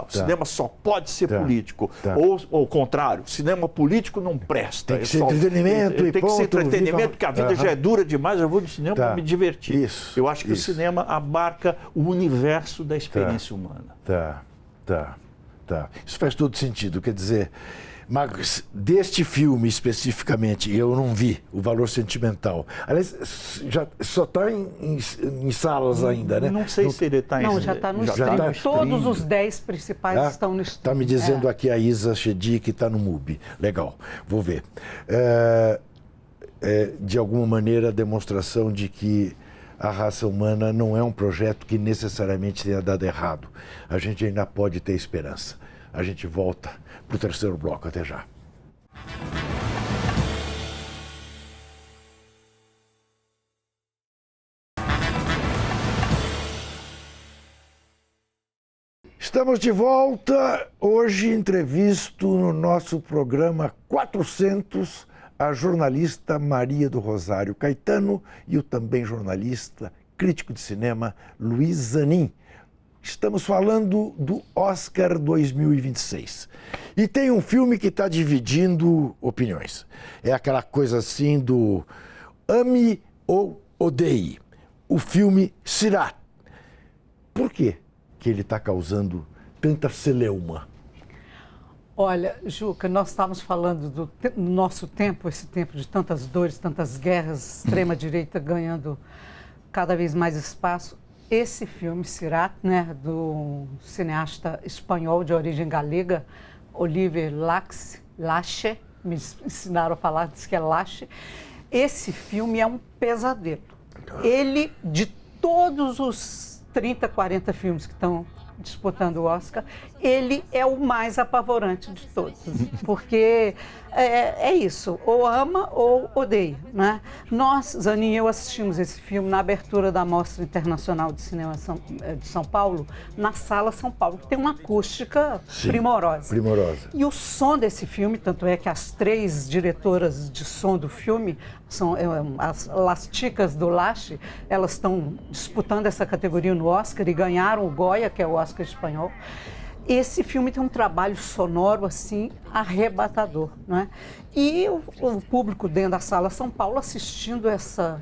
O cinema só pode ser político. Ou o contrário, o cinema político não presta. Tem que ser entretenimento e tem que ser entretenimento, porque a vida já é dura demais, eu vou no cinema para me divertir. Eu acho que o cinema abarca o universo da experiência humana. Isso faz todo sentido, quer dizer, mas deste filme especificamente, eu não vi O Valor Sentimental. Aliás, já só está em salas ainda, né? Não sei se ele está em... Não, já está no stream. Todos os 10 principais estão no stream. Está me dizendo aqui a Isa Chedi que está no MUBI. Legal, vou ver. De alguma maneira, a demonstração de que a raça humana não é um projeto que necessariamente tenha dado errado. A gente ainda pode ter esperança. A gente volta para o terceiro bloco. Até já. Estamos de volta. Hoje entrevisto no nosso programa 400 a jornalista Maria do Rosário Caetano e o também jornalista, crítico de cinema, Luiz Zanin. Estamos falando do Oscar 2026. E tem um filme que está dividindo opiniões. É aquela coisa assim do ame ou odeie. O filme Sirat. Por que ele está causando tanta celeuma? Olha, Juca, nós estávamos falando do nosso tempo, esse tempo de tantas dores, tantas guerras, extrema-direita ganhando cada vez mais espaço. Esse filme, Sirat, né, do cineasta espanhol de origem galega, Oliver Lache, me ensinaram a falar, diz que é Lache. Esse filme é um pesadelo. Ele, de todos os 30, 40 filmes que estão disputando o Oscar, ele é o mais apavorante de todos, porque é isso, ou ama ou odeia, né? Nós, Zanin e eu, assistimos esse filme na abertura da Mostra Internacional de Cinema de São Paulo, na Sala São Paulo, que tem uma acústica primorosa. E o som desse filme, tanto é que as 3 diretoras de som do filme, são as Lasticas do Lache, elas estão disputando essa categoria no Oscar e ganharam o Goya, que é o Oscar espanhol. Esse filme tem um trabalho sonoro, assim, arrebatador, né? E o público dentro da Sala São Paulo assistindo essa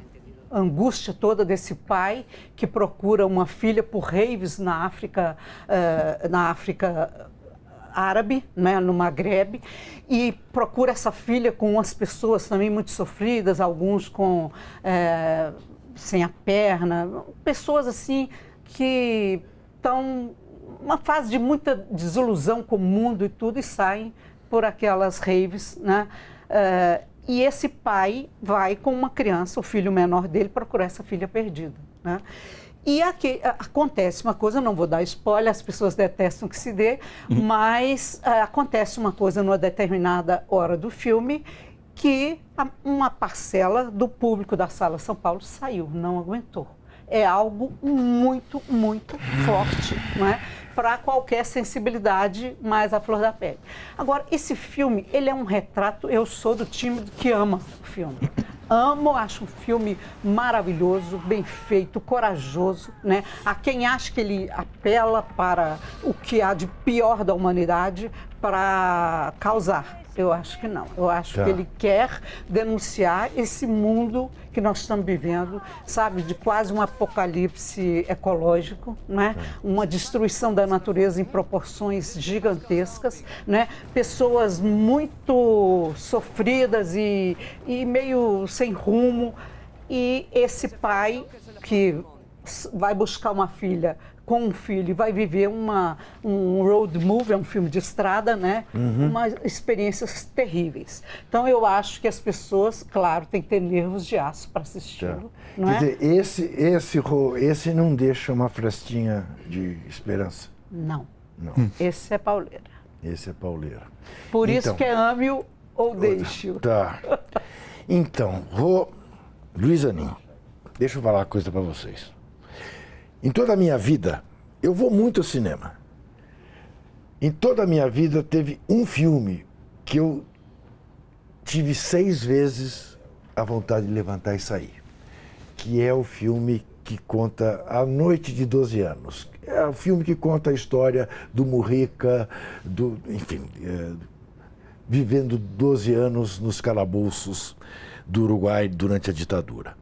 angústia toda desse pai que procura uma filha por raves na África árabe, né, no Magrebe, e procura essa filha com umas pessoas também muito sofridas, alguns com sem a perna, pessoas assim que estão uma fase de muita desilusão com o mundo e tudo, e saem por aquelas raves, né? E esse pai vai com uma criança, o filho menor dele, procurar essa filha perdida, né? E aqui acontece uma coisa, não vou dar spoiler, as pessoas detestam que se dê, mas acontece uma coisa numa determinada hora do filme que uma parcela do público da Sala São Paulo saiu, não aguentou. É algo muito, muito forte, não é? Para qualquer sensibilidade mais à flor da pele. Agora, esse filme, ele é um retrato, eu sou do time que ama o filme. Amo, acho um filme maravilhoso, bem feito, corajoso, né? Há quem acha que ele apela para o que há de pior da humanidade para causar. Eu acho que não. Eu acho que ele quer denunciar esse mundo que nós estamos vivendo, sabe, de quase um apocalipse ecológico, né? Uma destruição da natureza em proporções gigantescas, né? Pessoas muito sofridas e meio sem rumo. E esse pai que vai buscar uma filha com um filho e vai viver um road movie, é um filme de estrada, né? Umas experiências terríveis. Então, eu acho que as pessoas, claro, têm que ter nervos de aço para assisti-lo. Não é? Quer dizer, esse não deixa uma frestinha de esperança? Não. Esse é pauleira. Esse é pauleira. Por isso que é ame-o ou deixe-o. Tá. Então, Luiz Zanin, deixa eu falar uma coisa para vocês. Em toda a minha vida, eu vou muito ao cinema. Em toda a minha vida teve um filme que eu tive 6 vezes a vontade de levantar e sair. Que é o filme que conta A Noite de 12 Anos. É o filme que conta a história do Mujica, vivendo 12 anos nos calabouços do Uruguai durante a ditadura.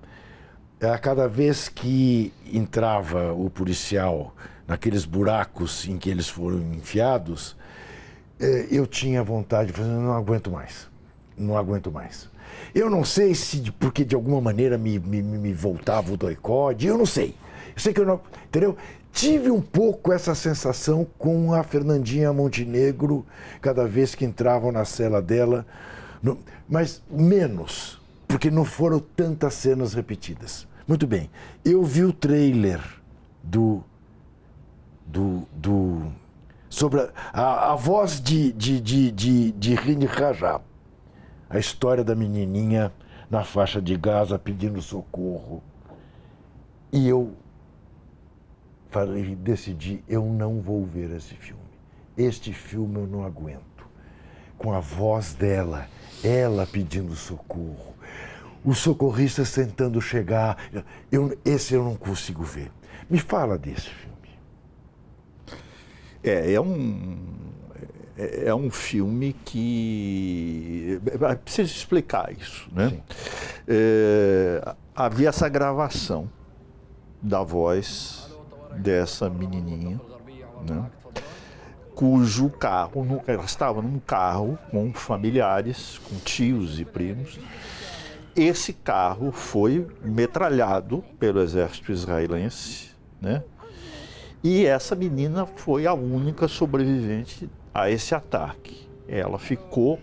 A cada vez que entrava o policial naqueles buracos em que eles foram enfiados, eu tinha vontade de fazer, não aguento mais. Eu não sei se porque de alguma maneira me voltava o doicode, eu não sei. Eu sei que eu não, entendeu? Tive um pouco essa sensação com a Fernandinha Montenegro, cada vez que entravam na cela dela, mas menos, porque não foram tantas cenas repetidas. Muito bem, eu vi o trailer sobre a voz de Rini Rajab, a história da menininha na faixa de Gaza pedindo socorro. E eu decidi, eu não vou ver esse filme. Este filme eu não aguento. com a voz dela, ela pedindo socorro, os socorristas tentando chegar. Esse eu não consigo ver. Me fala desse filme. É um filme que... Preciso explicar isso, né? Havia essa gravação da voz dessa menininha, né? Cujo carro, ela estava num carro com familiares, com tios e primos. Esse carro foi metralhado pelo exército israelense, né? E essa menina foi a única sobrevivente a esse ataque. Ela ficou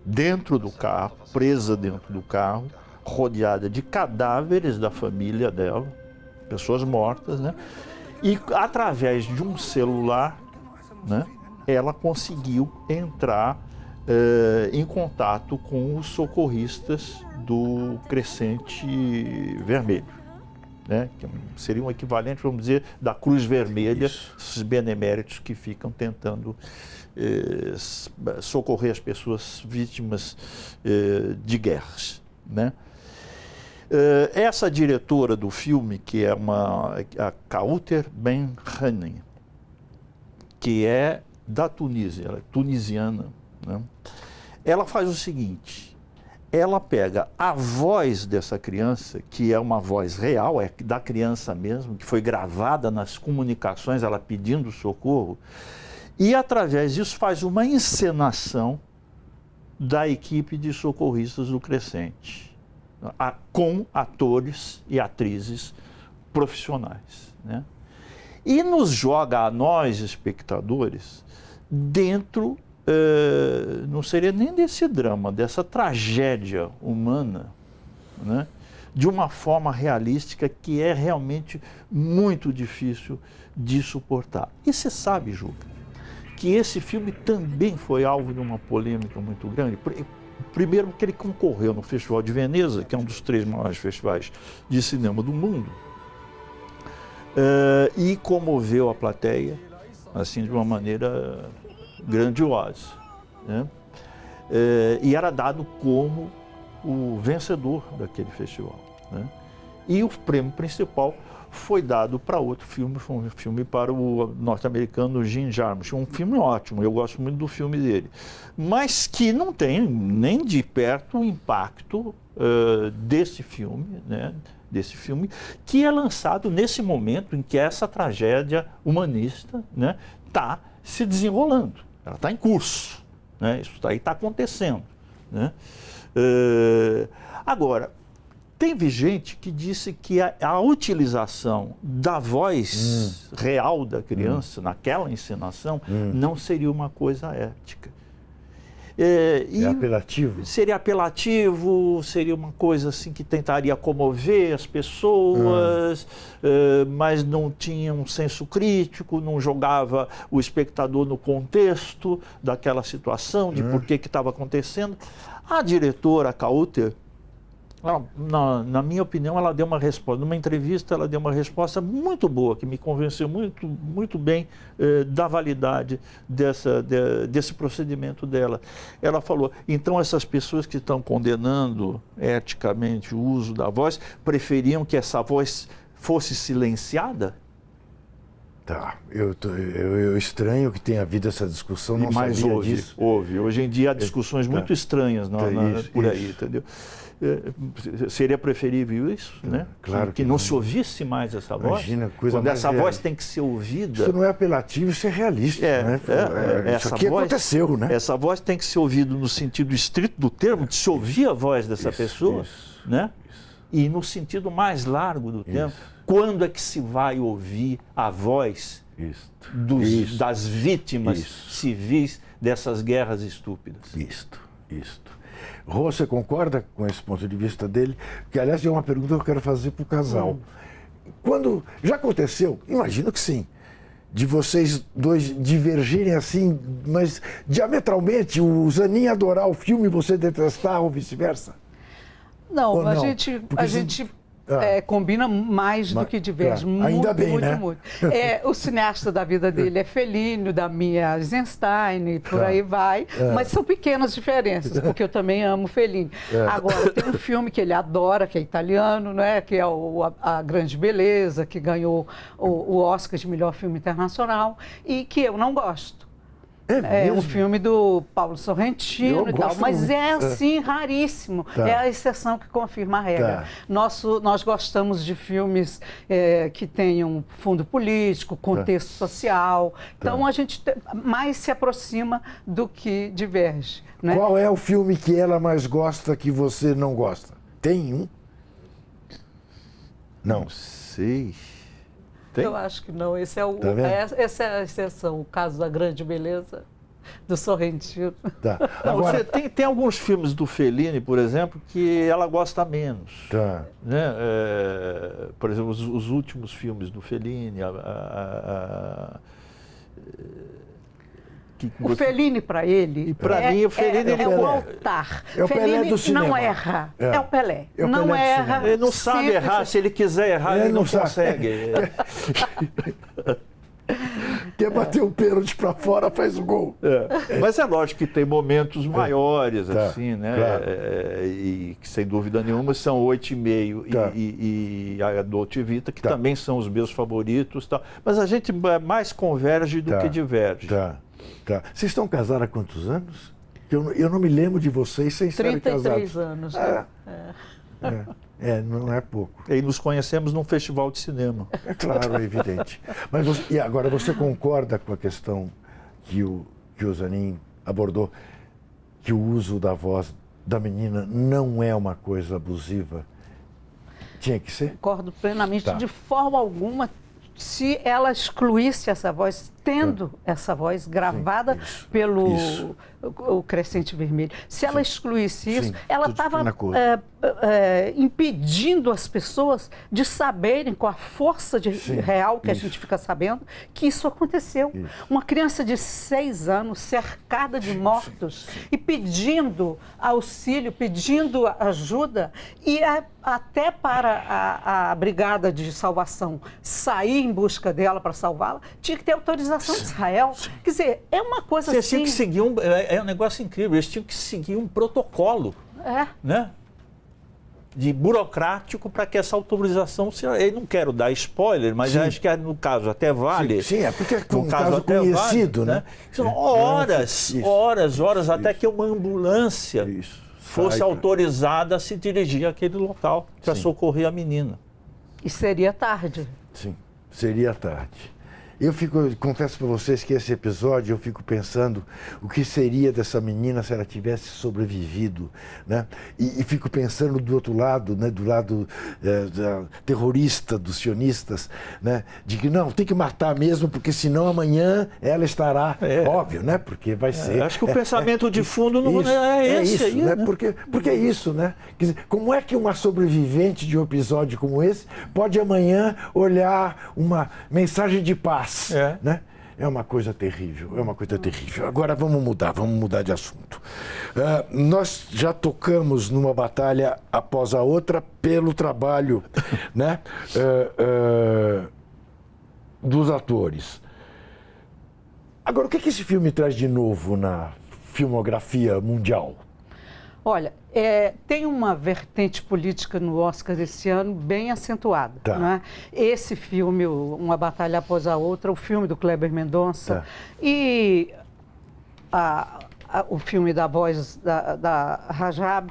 dentro do carro, presa dentro do carro, rodeada de cadáveres da família dela, pessoas mortas, né? E através de um celular, né, ela conseguiu entrar em contato com os socorristas do Crescente Vermelho, né, que seria um equivalente, vamos dizer, da Cruz Vermelha, esses beneméritos que ficam tentando socorrer as pessoas vítimas de guerras, né? Essa diretora do filme, que é a Kauter Ben-Hani, que é da Tunísia, ela é tunisiana, né? Ela faz o seguinte: ela pega a voz dessa criança, que é uma voz real, é da criança mesmo, que foi gravada nas comunicações, ela pedindo socorro, e através disso faz uma encenação da equipe de socorristas do Crescente, com atores e atrizes profissionais, né? E nos joga a nós, espectadores, dentro, não seria nem desse drama, dessa tragédia humana, né? De uma forma realística que é realmente muito difícil de suportar. E você sabe, Juca, que esse filme também foi alvo de uma polêmica muito grande. Primeiro porque ele concorreu no Festival de Veneza, que é um dos 3 maiores festivais de cinema do mundo, e comoveu a plateia, assim, de uma maneira grandiosa, né? E era dado como o vencedor daquele festival, né? E o prêmio principal foi dado para outro filme, foi um filme para o norte-americano Jim Jarmusch, um filme ótimo, eu gosto muito do filme dele, mas que não tem nem de perto o impacto desse filme, né? Desse filme, que é lançado nesse momento em que essa tragédia humanista, né, está se desenrolando, ela está em curso, né? Isso aí está acontecendo, né? Agora, teve gente que disse que a utilização da voz real da criança naquela encenação não seria uma coisa ética. É apelativo? Seria apelativo, seria uma coisa assim que tentaria comover as pessoas, mas não tinha um senso crítico, não jogava o espectador no contexto daquela situação, de por que estava acontecendo. A diretora, a Kauter, na minha opinião, ela deu uma resposta, numa entrevista ela deu uma resposta muito boa, que me convenceu muito bem da validade desse procedimento dela. Ela falou: então essas pessoas que estão condenando eticamente o uso da voz, preferiam que essa voz fosse silenciada? Tá, eu estranho que tenha havido essa discussão, não sabia disso. Houve. Hoje em dia há discussões muito estranhas por aí, entendeu? Seria preferível isso, né? Claro que não se ouvisse mais essa voz. Imagina, coisa quando mais essa real. Voz tem que ser ouvida. Isso não é apelativo, isso é realista, né? Isso aqui aconteceu, né? Essa voz tem que ser ouvida no sentido estrito do termo, de se ouvir a voz dessa pessoa, né? E no sentido mais largo do termo, quando é que se vai ouvir a voz das vítimas civis dessas guerras estúpidas? Isto. Rô, você concorda com esse ponto de vista dele? Porque, aliás, é uma pergunta que eu quero fazer para o casal. Quando já aconteceu, imagino que sim, de vocês dois divergirem assim, mas diametralmente, o Zanin adorar o filme e você detestar ou vice-versa? Não, ou a gente combina mais do que Diverge. Muito, ainda bem, muito, né? muito. O cineasta da vida dele é Fellini, da minha Eisenstein, por aí vai. Mas são pequenas diferenças, porque eu também amo Fellini. Agora, tem um filme que ele adora, que é italiano, né? Que é A Grande Beleza, que ganhou o Oscar de melhor filme internacional, e que eu não gosto. É um filme do Paulo Sorrentino e tal, mas é assim raríssimo. É a exceção que confirma a regra. Nós gostamos de filmes que tenham fundo político, contexto social. Então a gente mais se aproxima do que diverge. Né? Qual é o filme que ela mais gosta que você não gosta? Tem um? Não sei. Tem? Eu acho que não. Essa é a exceção, o caso da Grande Beleza do Sorrentino. Agora, tem alguns filmes do Fellini, por exemplo, que ela gosta menos. Né? Por exemplo, os últimos filmes do Fellini. O Fellini, para ele, e para mim, o Fellini é o altar. É o Pelé do cinema. Não erra. É o Pelé. Não erra. Ele não sabe errar. Se ele quiser errar, ele não consegue. Quer bater o pênalti para fora, faz o gol. Mas é lógico que tem momentos maiores, assim, né? Claro. E que, sem dúvida nenhuma, são 8,5 e a Dolce Vita, que também são os meus favoritos. Tal. Mas a gente mais converge do que diverge. Vocês estão casados há quantos anos? Eu não me lembro de vocês sem serem casados. 33 anos. Não é pouco. E nos conhecemos num festival de cinema. É claro, é evidente. Mas e agora, você concorda com a questão que o Zanin abordou, que o uso da voz da menina não é uma coisa abusiva? Tinha que ser? Concordo plenamente. De forma alguma, se ela excluísse essa voz, tendo essa voz gravada pelo o Crescente Vermelho, se ela excluísse isso, ela estava impedindo as pessoas de saberem, com a força real que a gente fica sabendo, que isso aconteceu. Uma criança de 6 anos cercada de mortos e pedindo auxílio, pedindo ajuda, e até para a Brigada de Salvação sair em busca dela para salvá-la, tinha que ter autorização de Israel. Quer dizer, é uma coisa assim... Tinha que seguir é um negócio incrível, eles tinham que seguir um protocolo, né? De burocrático para que essa autorização se... Eu não quero dar spoiler, mas acho que no caso até vale. Sim, porque é um caso conhecido, né? São horas, até que uma ambulância fosse autorizada a se dirigir àquele local para socorrer a menina. E seria tarde. Sim, seria tarde. Confesso para vocês que esse episódio eu fico pensando o que seria dessa menina se ela tivesse sobrevivido, né? E fico pensando do outro lado, né? Do lado terrorista dos sionistas, né? De que não, tem que matar mesmo, porque senão amanhã ela estará, óbvio, né? Porque vai ser... Acho que o pensamento de fundo não é esse isso, aí, né? né? Porque é isso, né? Quer dizer, como é que uma sobrevivente de um episódio como esse pode amanhã olhar uma mensagem de paz? Né? É uma coisa terrível, Agora vamos mudar de assunto. Nós já tocamos numa batalha após a outra pelo trabalho, né? Dos atores. Agora, o que esse filme traz de novo na filmografia mundial? Olha, tem uma vertente política no Oscar desse ano bem acentuada. Né? Esse filme, Uma Batalha Após a Outra, o filme do Kleber Mendonça e o filme da voz da Rajab,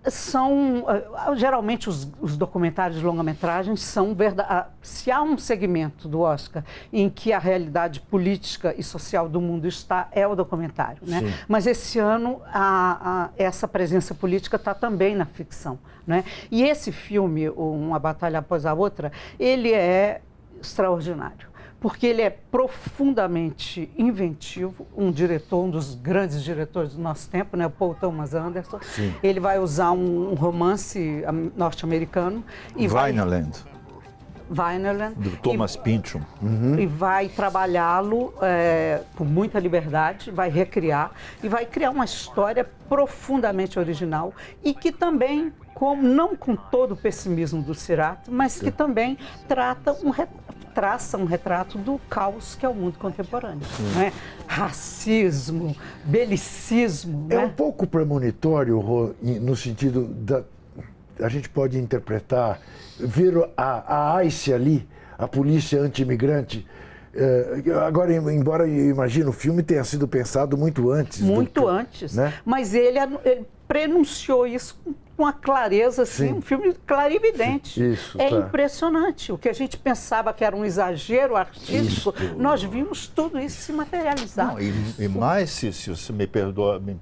são, geralmente os documentários de longa-metragem são verdade. Se há um segmento do Oscar em que a realidade política e social do mundo está, é o documentário, né? Mas esse ano essa presença política está também na ficção, né? E esse filme, Uma Batalha Após a Outra, ele é extraordinário, porque ele é profundamente inventivo, um dos grandes diretores do nosso tempo, né, o Paul Thomas Anderson. Ele vai usar um romance norte-americano e Vineland. Vineland. Do Thomas Pynchon. E vai trabalhá-lo com muita liberdade, vai recriar e vai criar uma história profundamente original e que também, não com todo o pessimismo do Cirato, mas que também traça um retrato do caos que é o mundo contemporâneo. Né? Racismo, belicismo. É né? um pouco premonitório, Rô, no sentido a gente pode interpretar, ver a ICE ali, a polícia anti-imigrante. Agora, embora eu imagino o filme tenha sido pensado muito antes. Muito antes. Né? Mas ele prenunciou isso com uma clareza, assim, um filme clarividente. Isso, impressionante. O que a gente pensava que era um exagero artístico, nós vimos tudo isso se materializar. Não, e mais, se você me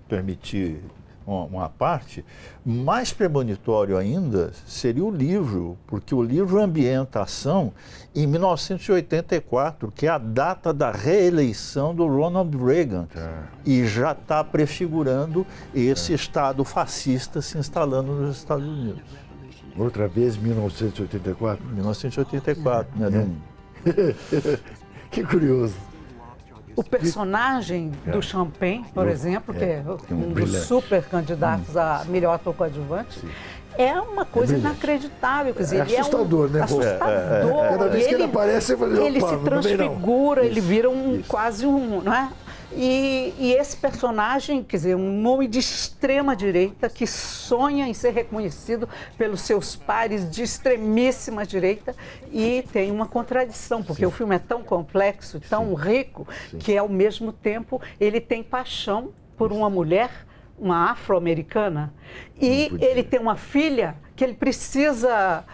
permitir uma parte, mais premonitório ainda seria o livro, porque o livro ambienta a ação em 1984, que é a data da reeleição do Ronald Reagan, e já está prefigurando esse Estado fascista se instalando nos Estados Unidos. Outra vez, 1984? 1984, né? Que curioso. O personagem do Champagne, por exemplo, que é um dos super candidatos a melhor ator coadjuvante, é uma coisa inacreditável. Quer dizer, ele assustador, né? Assustador. Cada vez que ele aparece, eu falei, ele se transfigura, ele vira quase um... Não é? E esse personagem, quer dizer, um homem de extrema direita que sonha em ser reconhecido pelos seus pares de extremíssima direita, e tem uma contradição, porque o filme é tão complexo, tão rico, que ao mesmo tempo ele tem paixão por uma mulher, uma afro-americana, e ele tem uma filha que ele precisa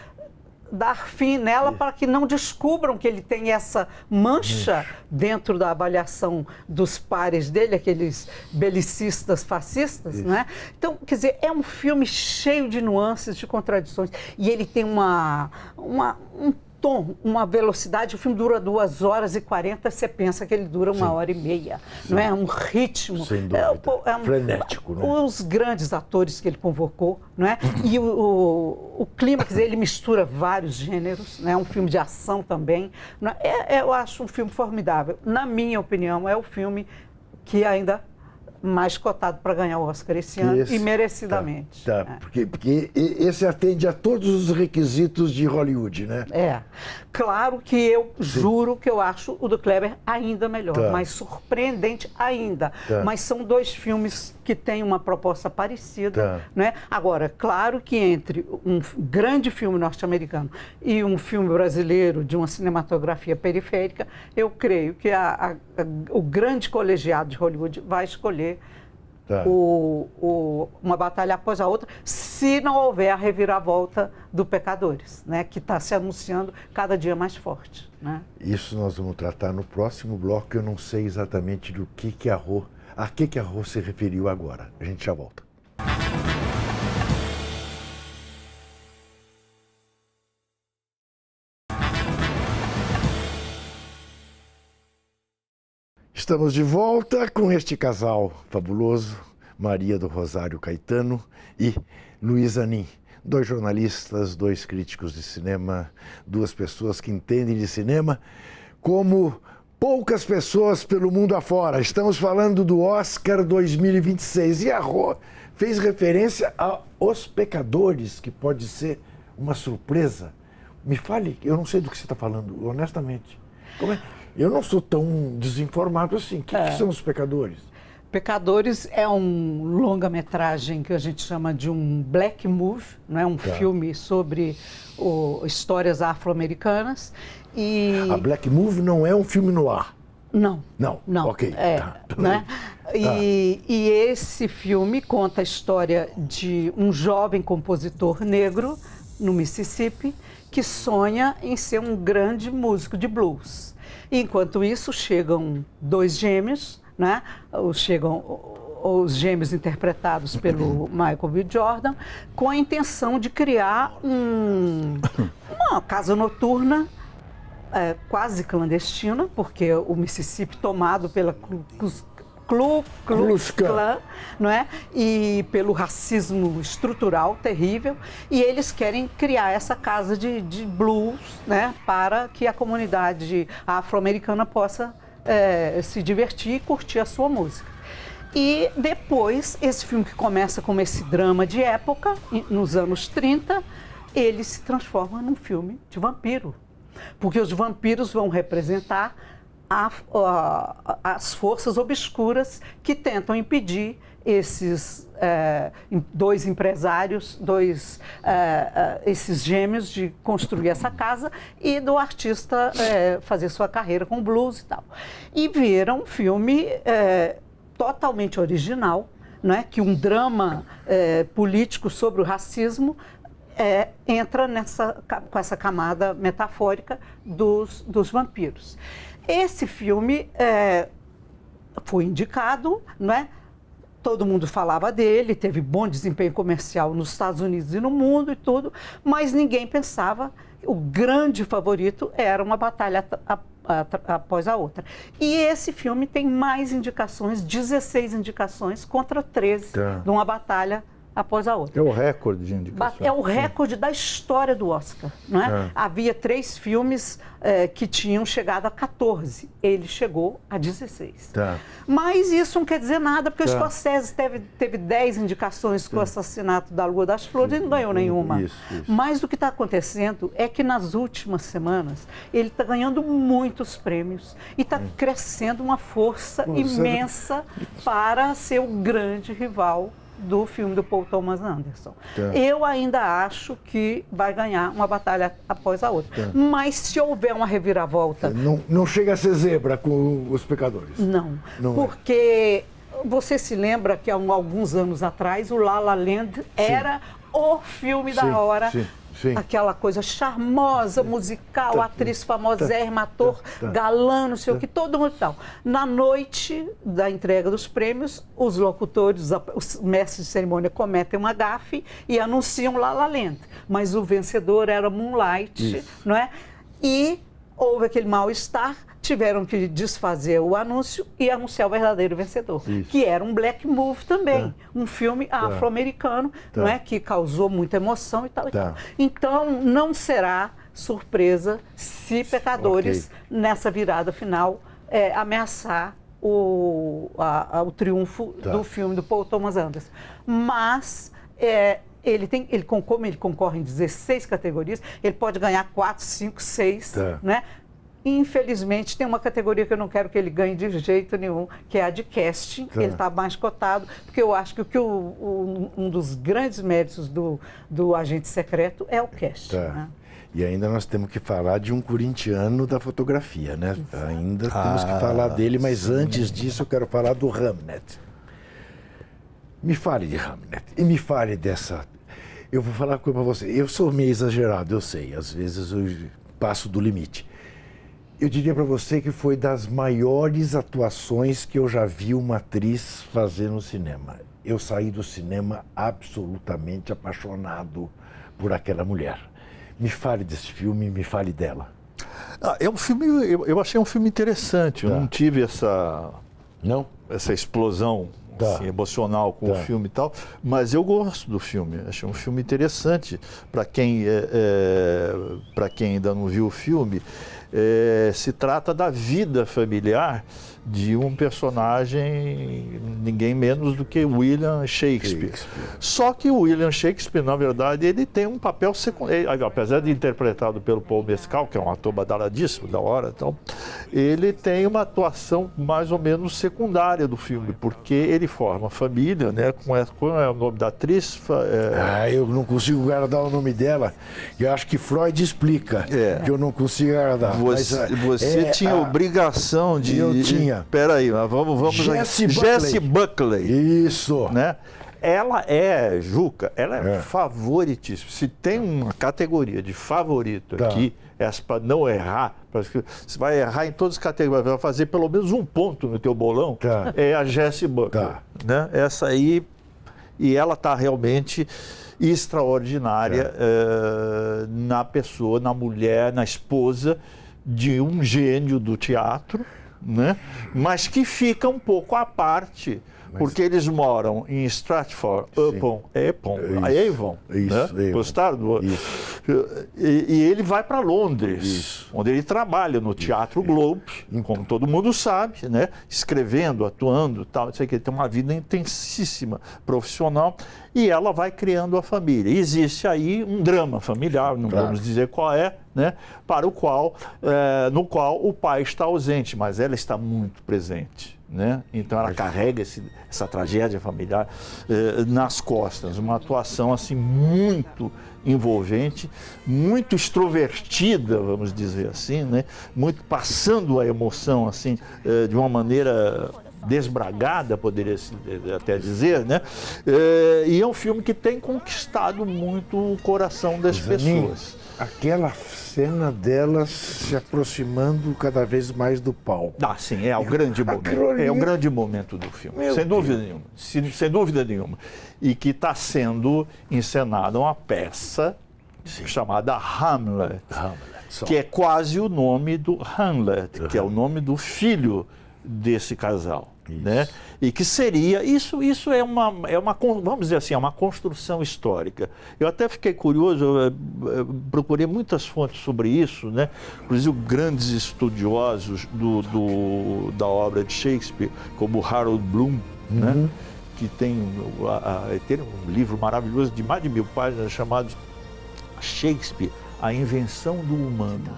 dar fim nela para que não descubram que ele tem essa mancha dentro da avaliação dos pares dele, aqueles belicistas fascistas, né? Então, quer dizer, é um filme cheio de nuances, de contradições, e ele tem um tom, uma velocidade. O filme dura 2 horas e 40, você pensa que ele dura 1h30, não é? Um ritmo. Sem dúvida. Frenético, né? Os grandes atores que ele convocou, não é? E o clima, quer dizer, ele mistura vários gêneros, né? É um filme de ação também. Eu acho um filme formidável. Na minha opinião, é o filme que ainda mais cotado para ganhar o Oscar esse ano, e merecidamente. Porque esse atende a todos os requisitos de Hollywood, né? Claro que eu juro que eu acho o do Kleber ainda melhor, mais surpreendente ainda. Mas são 2 filmes que têm uma proposta parecida, né? Agora, claro que entre um grande filme norte-americano e um filme brasileiro de uma cinematografia periférica, eu creio que o grande colegiado de Hollywood vai escolher uma batalha após a outra, se não houver a reviravolta do Pecadores, né, que está se anunciando cada dia mais forte. Né? Isso nós vamos tratar no próximo bloco. Eu não sei exatamente a que a Rô se referiu agora. A gente já volta. Estamos de volta com este casal fabuloso, Maria do Rosário Caetano e Luiz Anin. 2 jornalistas, 2 críticos de cinema, 2 pessoas que entendem de cinema como poucas pessoas pelo mundo afora. Estamos falando do Oscar 2026. E a Rô fez referência a Os Pecadores, que pode ser uma surpresa. Me fale, eu não sei do que você está falando, honestamente. Como é? Eu não sou tão desinformado assim. O que são Os Pecadores? Pecadores é um longa-metragem que a gente chama de um black movie, não é? Um filme sobre histórias afro-americanas. A black movie não é um filme noir? Não. Não? Ok. Né? E esse filme conta a história de um jovem compositor negro no Mississippi que sonha em ser um grande músico de blues. Enquanto isso, chegam 2 gêmeos, né? Chegam os gêmeos interpretados pelo Michael B. Jordan, com a intenção de criar uma casa noturna quase clandestina, porque o Mississippi tomado pela Ku Klux Klan, não é? E pelo racismo estrutural terrível, e eles querem criar essa casa de blues, né, para que a comunidade afro-americana possa se divertir e curtir a sua música. E depois, esse filme que começa como esse drama de época, nos anos 30, ele se transforma num filme de vampiro. Porque os vampiros vão representar as forças obscuras que tentam impedir esses dois empresários, esses gêmeos, de construir essa casa e do artista fazer sua carreira com blues e tal. E viram um filme totalmente original, não é? Que um drama político sobre o racismo entra com essa camada metafórica dos vampiros. Esse filme foi indicado, não é? Todo mundo falava dele, teve bom desempenho comercial nos Estados Unidos e no mundo e tudo, mas ninguém pensava, o grande favorito era Uma Batalha Após a Outra. E esse filme tem mais indicações, 16 indicações contra 13 de Uma Batalha Após a Outra. É o recorde de indicações. É o recorde da história do Oscar, não é? Havia 3 filmes que tinham chegado a 14. Ele chegou a 16. Mas isso não quer dizer nada, porque o Scorsese teve 10 indicações com o Assassinato da Lua das Flores e não ganhou nenhuma. Isso. Mas o que está acontecendo é que nas últimas semanas ele está ganhando muitos prêmios e está crescendo uma força imensa para ser o grande rival do filme do Paul Thomas Anderson. Eu ainda acho que vai ganhar Uma Batalha Após a Outra. Mas se houver uma reviravolta... Não chega a ser zebra com Os Pecadores. Não porque você se lembra que há alguns anos atrás o La La Land era o filme da hora. Sim. Aquela coisa charmosa, musical, atriz famosérrima, ator galã, não sei o que, todo mundo tal. Na noite da entrega dos prêmios, os locutores, os mestres de cerimônia cometem uma gafe e anunciam La La Land. Mas o vencedor era Moonlight, não é? E houve aquele mal-estar, tiveram que desfazer o anúncio e anunciar o verdadeiro vencedor, que era um black movie também, um filme afro-americano, não é, que causou muita emoção e tal. Então, não será surpresa se Pecadores, nessa virada final, ameaçar o triunfo do filme do Paul Thomas Anderson. Mas... como ele concorre em 16 categorias, ele pode ganhar 4, 5, 6, né? Infelizmente, tem uma categoria que eu não quero que ele ganhe de jeito nenhum, que é a de casting. Ele está mais cotado, porque eu acho que um dos grandes méritos do Agente Secreto é o casting. Né? E ainda nós temos que falar de um corintiano da fotografia, né? Ainda temos que falar dele, mas antes disso eu quero falar do Hamnet. Me fale de Hamnet e me fale dessa... Eu vou falar uma coisa para você. Eu sou meio exagerado, eu sei. Às vezes eu passo do limite. Eu diria para você que foi das maiores atuações que eu já vi uma atriz fazer no cinema. Eu saí do cinema absolutamente apaixonado por aquela mulher. Me fale desse filme, me fale dela. É um filme, eu achei um filme interessante. Eu não tive essa explosão assim, emocional com o filme e tal, mas eu gosto do filme. Achei um filme interessante para quem ainda não viu o filme. Se trata da vida familiar de um personagem, ninguém menos do que William Shakespeare. Só que o William Shakespeare, na verdade, ele tem um papel secundário, apesar de interpretado pelo Paul Mescal, que é um ator badaladíssimo, da hora, então, ele tem uma atuação mais ou menos secundária do filme, porque ele forma família, né? Qual é o nome da atriz? Eu não consigo guardar o nome dela, eu acho que Freud explica que eu não consigo guardar. Você tinha obrigação de... Eu tinha. Peraí, vamos Jessie Buckley. Isso. Né? Ela Juca, ela é favoritíssima. Se tem uma categoria de favorito aqui, essa para não errar, você vai errar em todas as categorias, vai fazer pelo menos um ponto no teu bolão, é a Jessie Buckley. Né? Essa aí, e ela está realmente extraordinária na pessoa, na mulher, na esposa de um gênio do teatro, né? Mas que fica um pouco à parte, porque eles moram em Stratford-upon Avon. Né? Gostaram? E ele vai para Londres, onde ele trabalha no Teatro Globe, como todo mundo sabe, né? Escrevendo, atuando, tal, isso aqui. Ele tem uma vida intensíssima profissional e ela vai criando a família. E existe aí um drama familiar, não vamos dizer qual é, né? No qual o pai está ausente, mas ela está muito presente. Né? Então ela carrega essa tragédia familiar nas costas, uma atuação assim muito envolvente, muito extrovertida, vamos dizer assim, né? Muito passando a emoção assim de uma maneira desbragada, poderia até dizer, né? E é um filme que tem conquistado muito o coração das pessoas. Aquela cena delas se aproximando cada vez mais do palco. Sim, é o grande momento. É um grande momento do filme, sem dúvida nenhuma. Sem dúvida nenhuma. E que está sendo encenada uma peça chamada Hamlet, que é quase o nome do Hamlet, que é o nome do filho desse casal. Né? E que seria, isso é uma, vamos dizer assim, é uma construção histórica. Eu até fiquei curioso, eu procurei muitas fontes sobre isso, né? Inclusive grandes estudiosos da obra de Shakespeare, como Harold Bloom, né? Que tem um livro maravilhoso de mais de 1000 páginas chamado Shakespeare, A Invenção do Humano.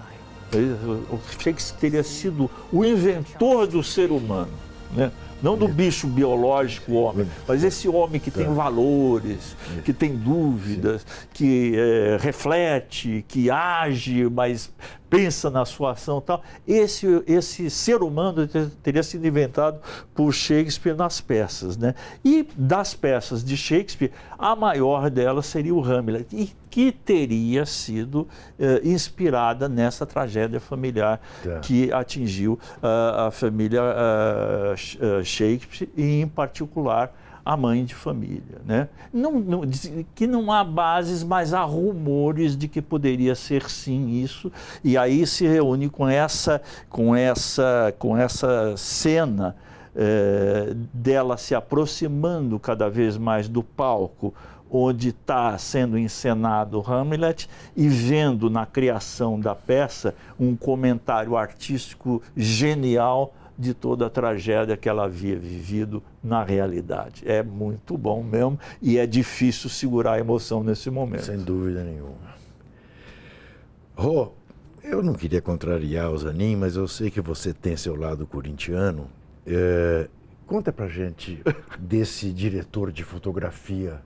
O Shakespeare teria sido o inventor do ser humano. Né? Não do bicho biológico homem, mas esse homem que tem valores, que tem dúvidas, que reflete, que age, mas pensa na sua ação e tal. Esse ser humano teria sido inventado por Shakespeare nas peças, né? E das peças de Shakespeare, a maior delas seria o Hamlet, e que teria sido inspirada nessa tragédia familiar que atingiu a família Shakespeare, e em particular a mãe de família, né? Que não há bases, mas há rumores de que poderia ser sim isso, e aí se reúne com essa cena dela se aproximando cada vez mais do palco onde está sendo encenado Hamlet, e vendo na criação da peça um comentário artístico genial de toda a tragédia que ela havia vivido na realidade. É muito bom mesmo, e é difícil segurar a emoção nesse momento. Sem dúvida nenhuma. Rô, eu não queria contrariar o Zanin, mas eu sei que você tem seu lado corintiano. Conta pra gente desse diretor de fotografia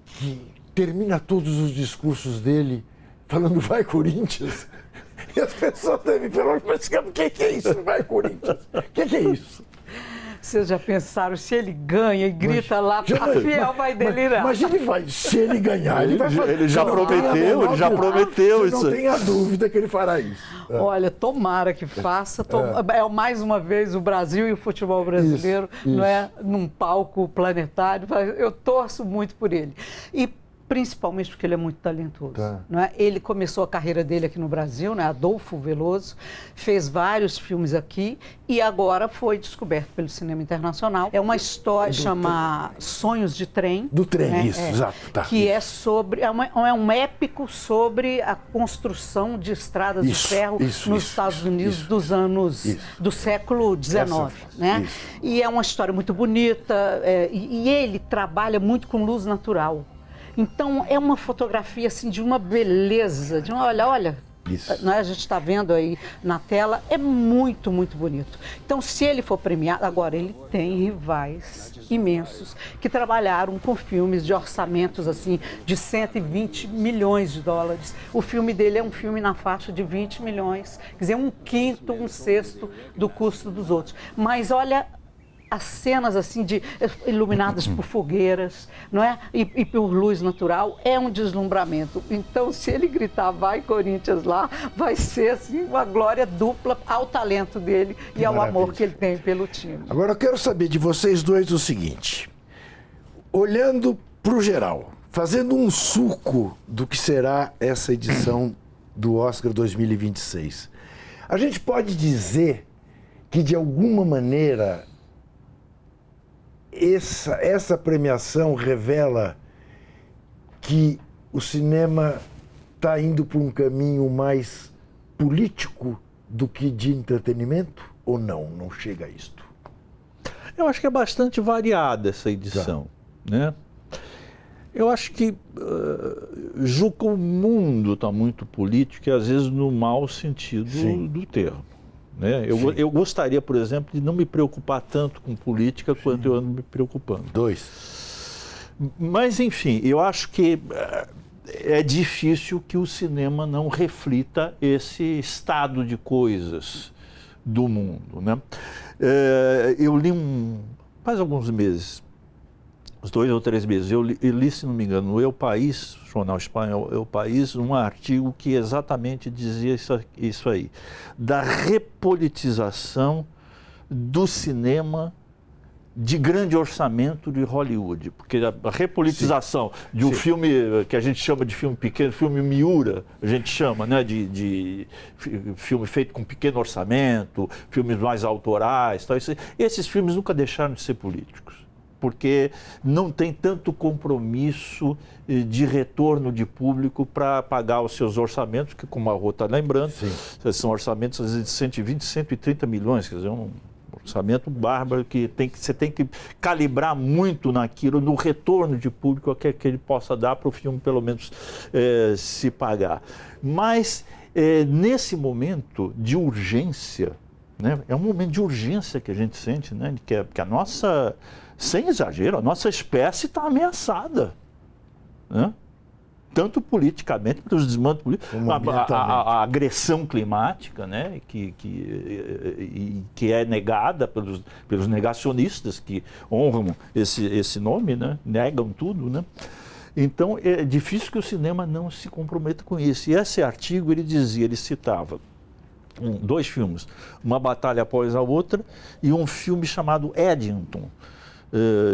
que termina todos os discursos dele falando vai Corinthians. E as pessoas devem falar, mas o que é isso? Vai Corinthians. O que é isso? Vocês já pensaram, se ele ganha e grita lá, a Fiel vai delirar. Mas ele vai, se ele ganhar, ele vai fazer. Ele já prometeu isso. Não tenha dúvida que ele fará isso. Olha, tomara que faça. Mais uma vez o Brasil e o futebol brasileiro, não é, num palco planetário. Eu torço muito por ele. E principalmente porque ele é muito talentoso. Não é? Ele começou a carreira dele aqui no Brasil, né? Adolfo Veloso, fez vários filmes aqui e agora foi descoberto pelo cinema internacional. É uma história chamada Sonhos de Trem. Do trem, né? Isso, exato. Que é sobre, é um épico sobre a construção de estradas de ferro nos Estados Unidos dos anos, do século XIX. Né? E é uma história muito bonita, e ele trabalha muito com luz natural. Então, é uma fotografia assim, de uma beleza, de uma, olha, a gente está vendo aí na tela, é muito, muito bonito. Então, se ele for premiado, agora ele tem rivais imensos que trabalharam com filmes de orçamentos assim, de 120 milhões de dólares. O filme dele é um filme na faixa de 20 milhões, quer dizer, 1/5, 1/6 do custo dos outros. Mas olha, as cenas assim iluminadas por fogueiras, não é? E por luz natural, é um deslumbramento. Então, se ele gritar vai Corinthians lá, vai ser assim uma glória dupla ao talento dele e ao amor que ele tem pelo time. Agora eu quero saber de vocês dois o seguinte: olhando para o geral, fazendo um suco do que será essa edição do Oscar 2026, A gente pode dizer que, de alguma maneira, essa premiação revela que o cinema está indo por um caminho mais político do que de entretenimento? Ou não? Não chega a isto? Eu acho que é bastante variada essa edição, né? Eu acho que, Juca, o mundo está muito político e às vezes no mau sentido do termo. Né? Eu gostaria, por exemplo, de não me preocupar tanto com política quanto eu ando me preocupando. Mas, enfim, eu acho que é difícil que o cinema não reflita esse estado de coisas do mundo. Né? Eu li faz alguns meses, uns 2 ou 3 meses, eu li, se não me engano, no El País, jornal espanhol El País, um artigo que exatamente dizia isso aí, da repolitização do cinema de grande orçamento de Hollywood, porque a repolitização de um filme que a gente chama de filme pequeno, filme miura, a gente chama, né, de filme feito com pequeno orçamento, filmes mais autorais, tal, esses filmes nunca deixaram de ser políticos, porque não tem tanto compromisso de retorno de público para pagar os seus orçamentos, que, como a Rô está lembrando, são orçamentos às vezes de 120, 130 milhões, quer dizer, um orçamento bárbaro que você tem que calibrar muito naquilo, no retorno de público que ele possa dar para o filme, pelo menos, se pagar. Mas, nesse momento de urgência, né, é um momento de urgência que a gente sente, né, que a nossa, sem exagero, a nossa espécie está ameaçada, né? Tanto politicamente, pelos desmandos políticos, a agressão climática, né, que é negada pelos negacionistas que honram esse nome, né, negam tudo, né? Então é difícil que o cinema não se comprometa com isso. E esse artigo ele citava 2 filmes, Uma Batalha Após a Outra e um filme chamado Eddington,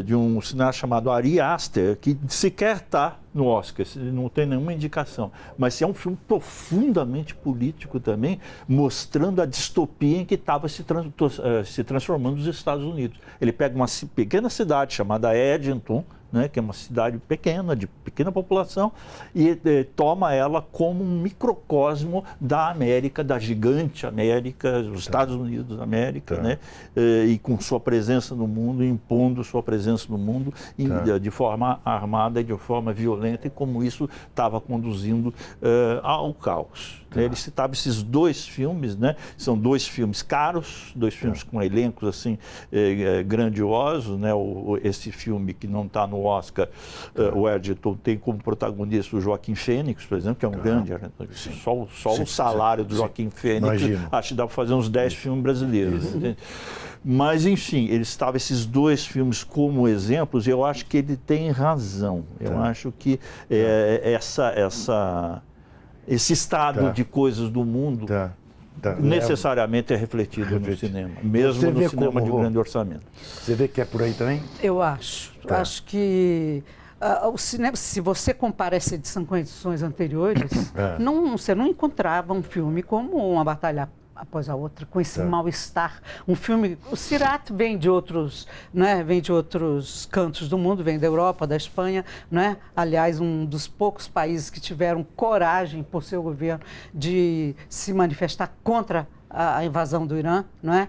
de um cineasta chamado Ari Aster, que sequer está no Oscar, não tem nenhuma indicação. Mas é um filme profundamente político também, mostrando a distopia em que estava se transformando os Estados Unidos. Ele pega uma pequena cidade chamada Eddington, né, que é uma cidade pequena, de pequena população, e toma ela como um microcosmo da América, da gigante América, os Estados Unidos da América, né, e com sua presença no mundo, impondo sua presença no mundo de forma armada e de forma violenta, e como isso estava conduzindo ao caos. Ele citava esses 2 filmes, né? São 2 filmes caros, 2 filmes com elencos assim grandiosos, né? Esse filme que não está no Oscar, o Eddington, tem como protagonista o Joaquim Fênix, por exemplo, que é um grande. Só o salário do Joaquim Fênix, acho que dá para fazer uns 10 filmes brasileiros. Mas, enfim, ele citava esses 2 filmes como exemplos, e eu acho que ele tem razão. Eu acho que esse estado de coisas do mundo necessariamente é refletido no cinema, mesmo no cinema de grande orçamento. Você vê que é por aí também? Eu acho. Acho que o cinema, se você compara essa edição com edições anteriores, você não encontrava um filme como Uma Batalha Após a Outra, com esse mal-estar. Um filme, o Sirat vem de outros, né, vem de outros cantos do mundo, vem da Europa, da Espanha, né? Aliás, um dos poucos países que tiveram coragem por seu governo de se manifestar contra a invasão do Irã, não é?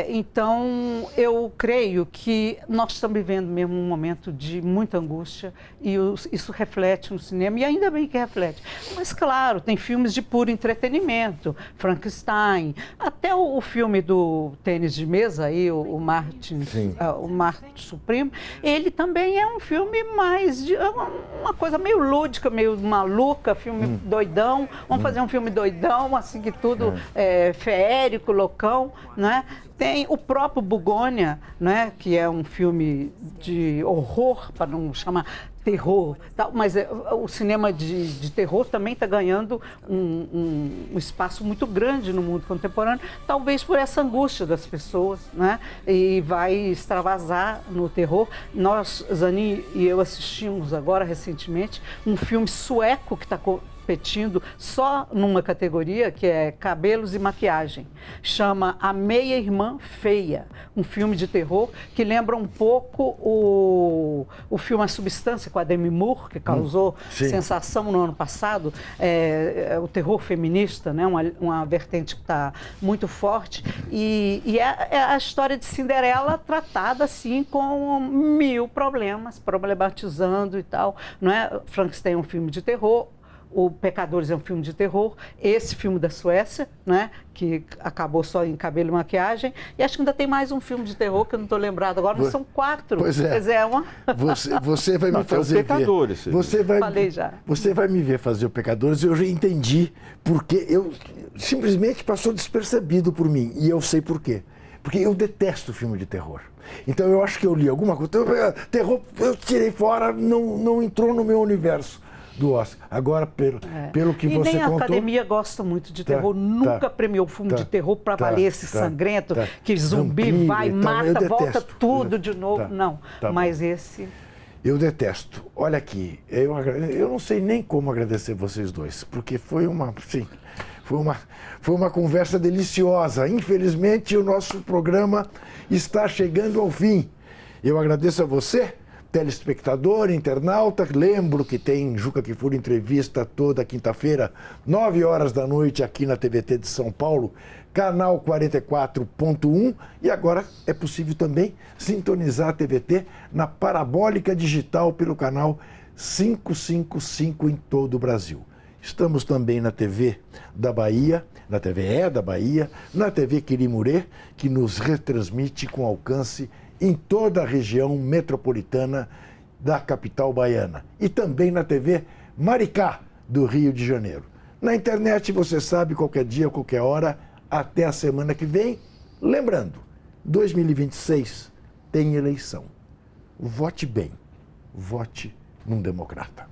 Então, eu creio que nós estamos vivendo mesmo um momento de muita angústia e isso reflete no cinema, e ainda bem que reflete. Mas, claro, tem filmes de puro entretenimento, Frankenstein, até o filme do tênis de mesa, aí, o Martin Supremo, ele também é um filme mais de uma coisa meio lúdica, meio maluca, filme doidão, vamos fazer um filme doidão, assim que tudo feérico, loucão, né? Tem o próprio Bugônia, né? Que é um filme de horror, para não chamar terror, tal, mas o cinema de terror também está ganhando um espaço muito grande no mundo contemporâneo, talvez por essa angústia das pessoas, né? E vai extravasar no terror. Nós, Zanin e eu, assistimos agora recentemente um filme sueco que está competindo só numa categoria que é cabelos e maquiagem. Chama A Meia-Irmã Feia, um filme de terror que lembra um pouco o filme A Substância, com a Demi Moore, que causou sensação no ano passado, o terror feminista, né? Uma vertente que está muito forte, e é a história de Cinderela tratada assim com 1000 problemas, problematizando e tal, não é? Frankenstein é um filme de terror, o Pecadores é um filme de terror, esse filme da Suécia, né, que acabou só em cabelo e maquiagem, e acho que ainda tem mais um filme de terror que eu não estou lembrado agora, mas são 4. Pois é. Quer dizer, é uma... Você vai me fazer ver. Pecadores. Falei já. Você vai me ver fazer o Pecadores, eu já entendi, porque eu simplesmente passou despercebido por mim, e eu sei por quê. Porque eu detesto filme de terror. Então eu acho que eu li alguma coisa. Terror eu tirei fora, não entrou no meu universo do Oscar. Agora, pelo que você contou... E nem a Academia gosta muito de terror, nunca premiou filme de terror para valer esse sangrento, que zumbi vai, mata, volta tudo de novo. Não, mas esse... Eu detesto. Olha aqui, eu não sei nem como agradecer vocês dois, porque foi uma conversa deliciosa. Infelizmente, o nosso programa está chegando ao fim. Eu agradeço a você, telespectador, internauta. Lembro que tem Juca Kfouri Entrevista toda quinta-feira, 9h da noite, aqui na TVT de São Paulo, canal 44.1. E agora é possível também sintonizar a TVT na Parabólica Digital pelo canal 555 em todo o Brasil. Estamos também na TV da Bahia, na TVE da Bahia, na TV Quirimurê, que nos retransmite com alcance em toda a região metropolitana da capital baiana. E também na TV Maricá, do Rio de Janeiro. Na internet, você sabe, qualquer dia, qualquer hora, até a semana que vem. Lembrando, 2026 tem eleição. Vote bem, vote num democrata.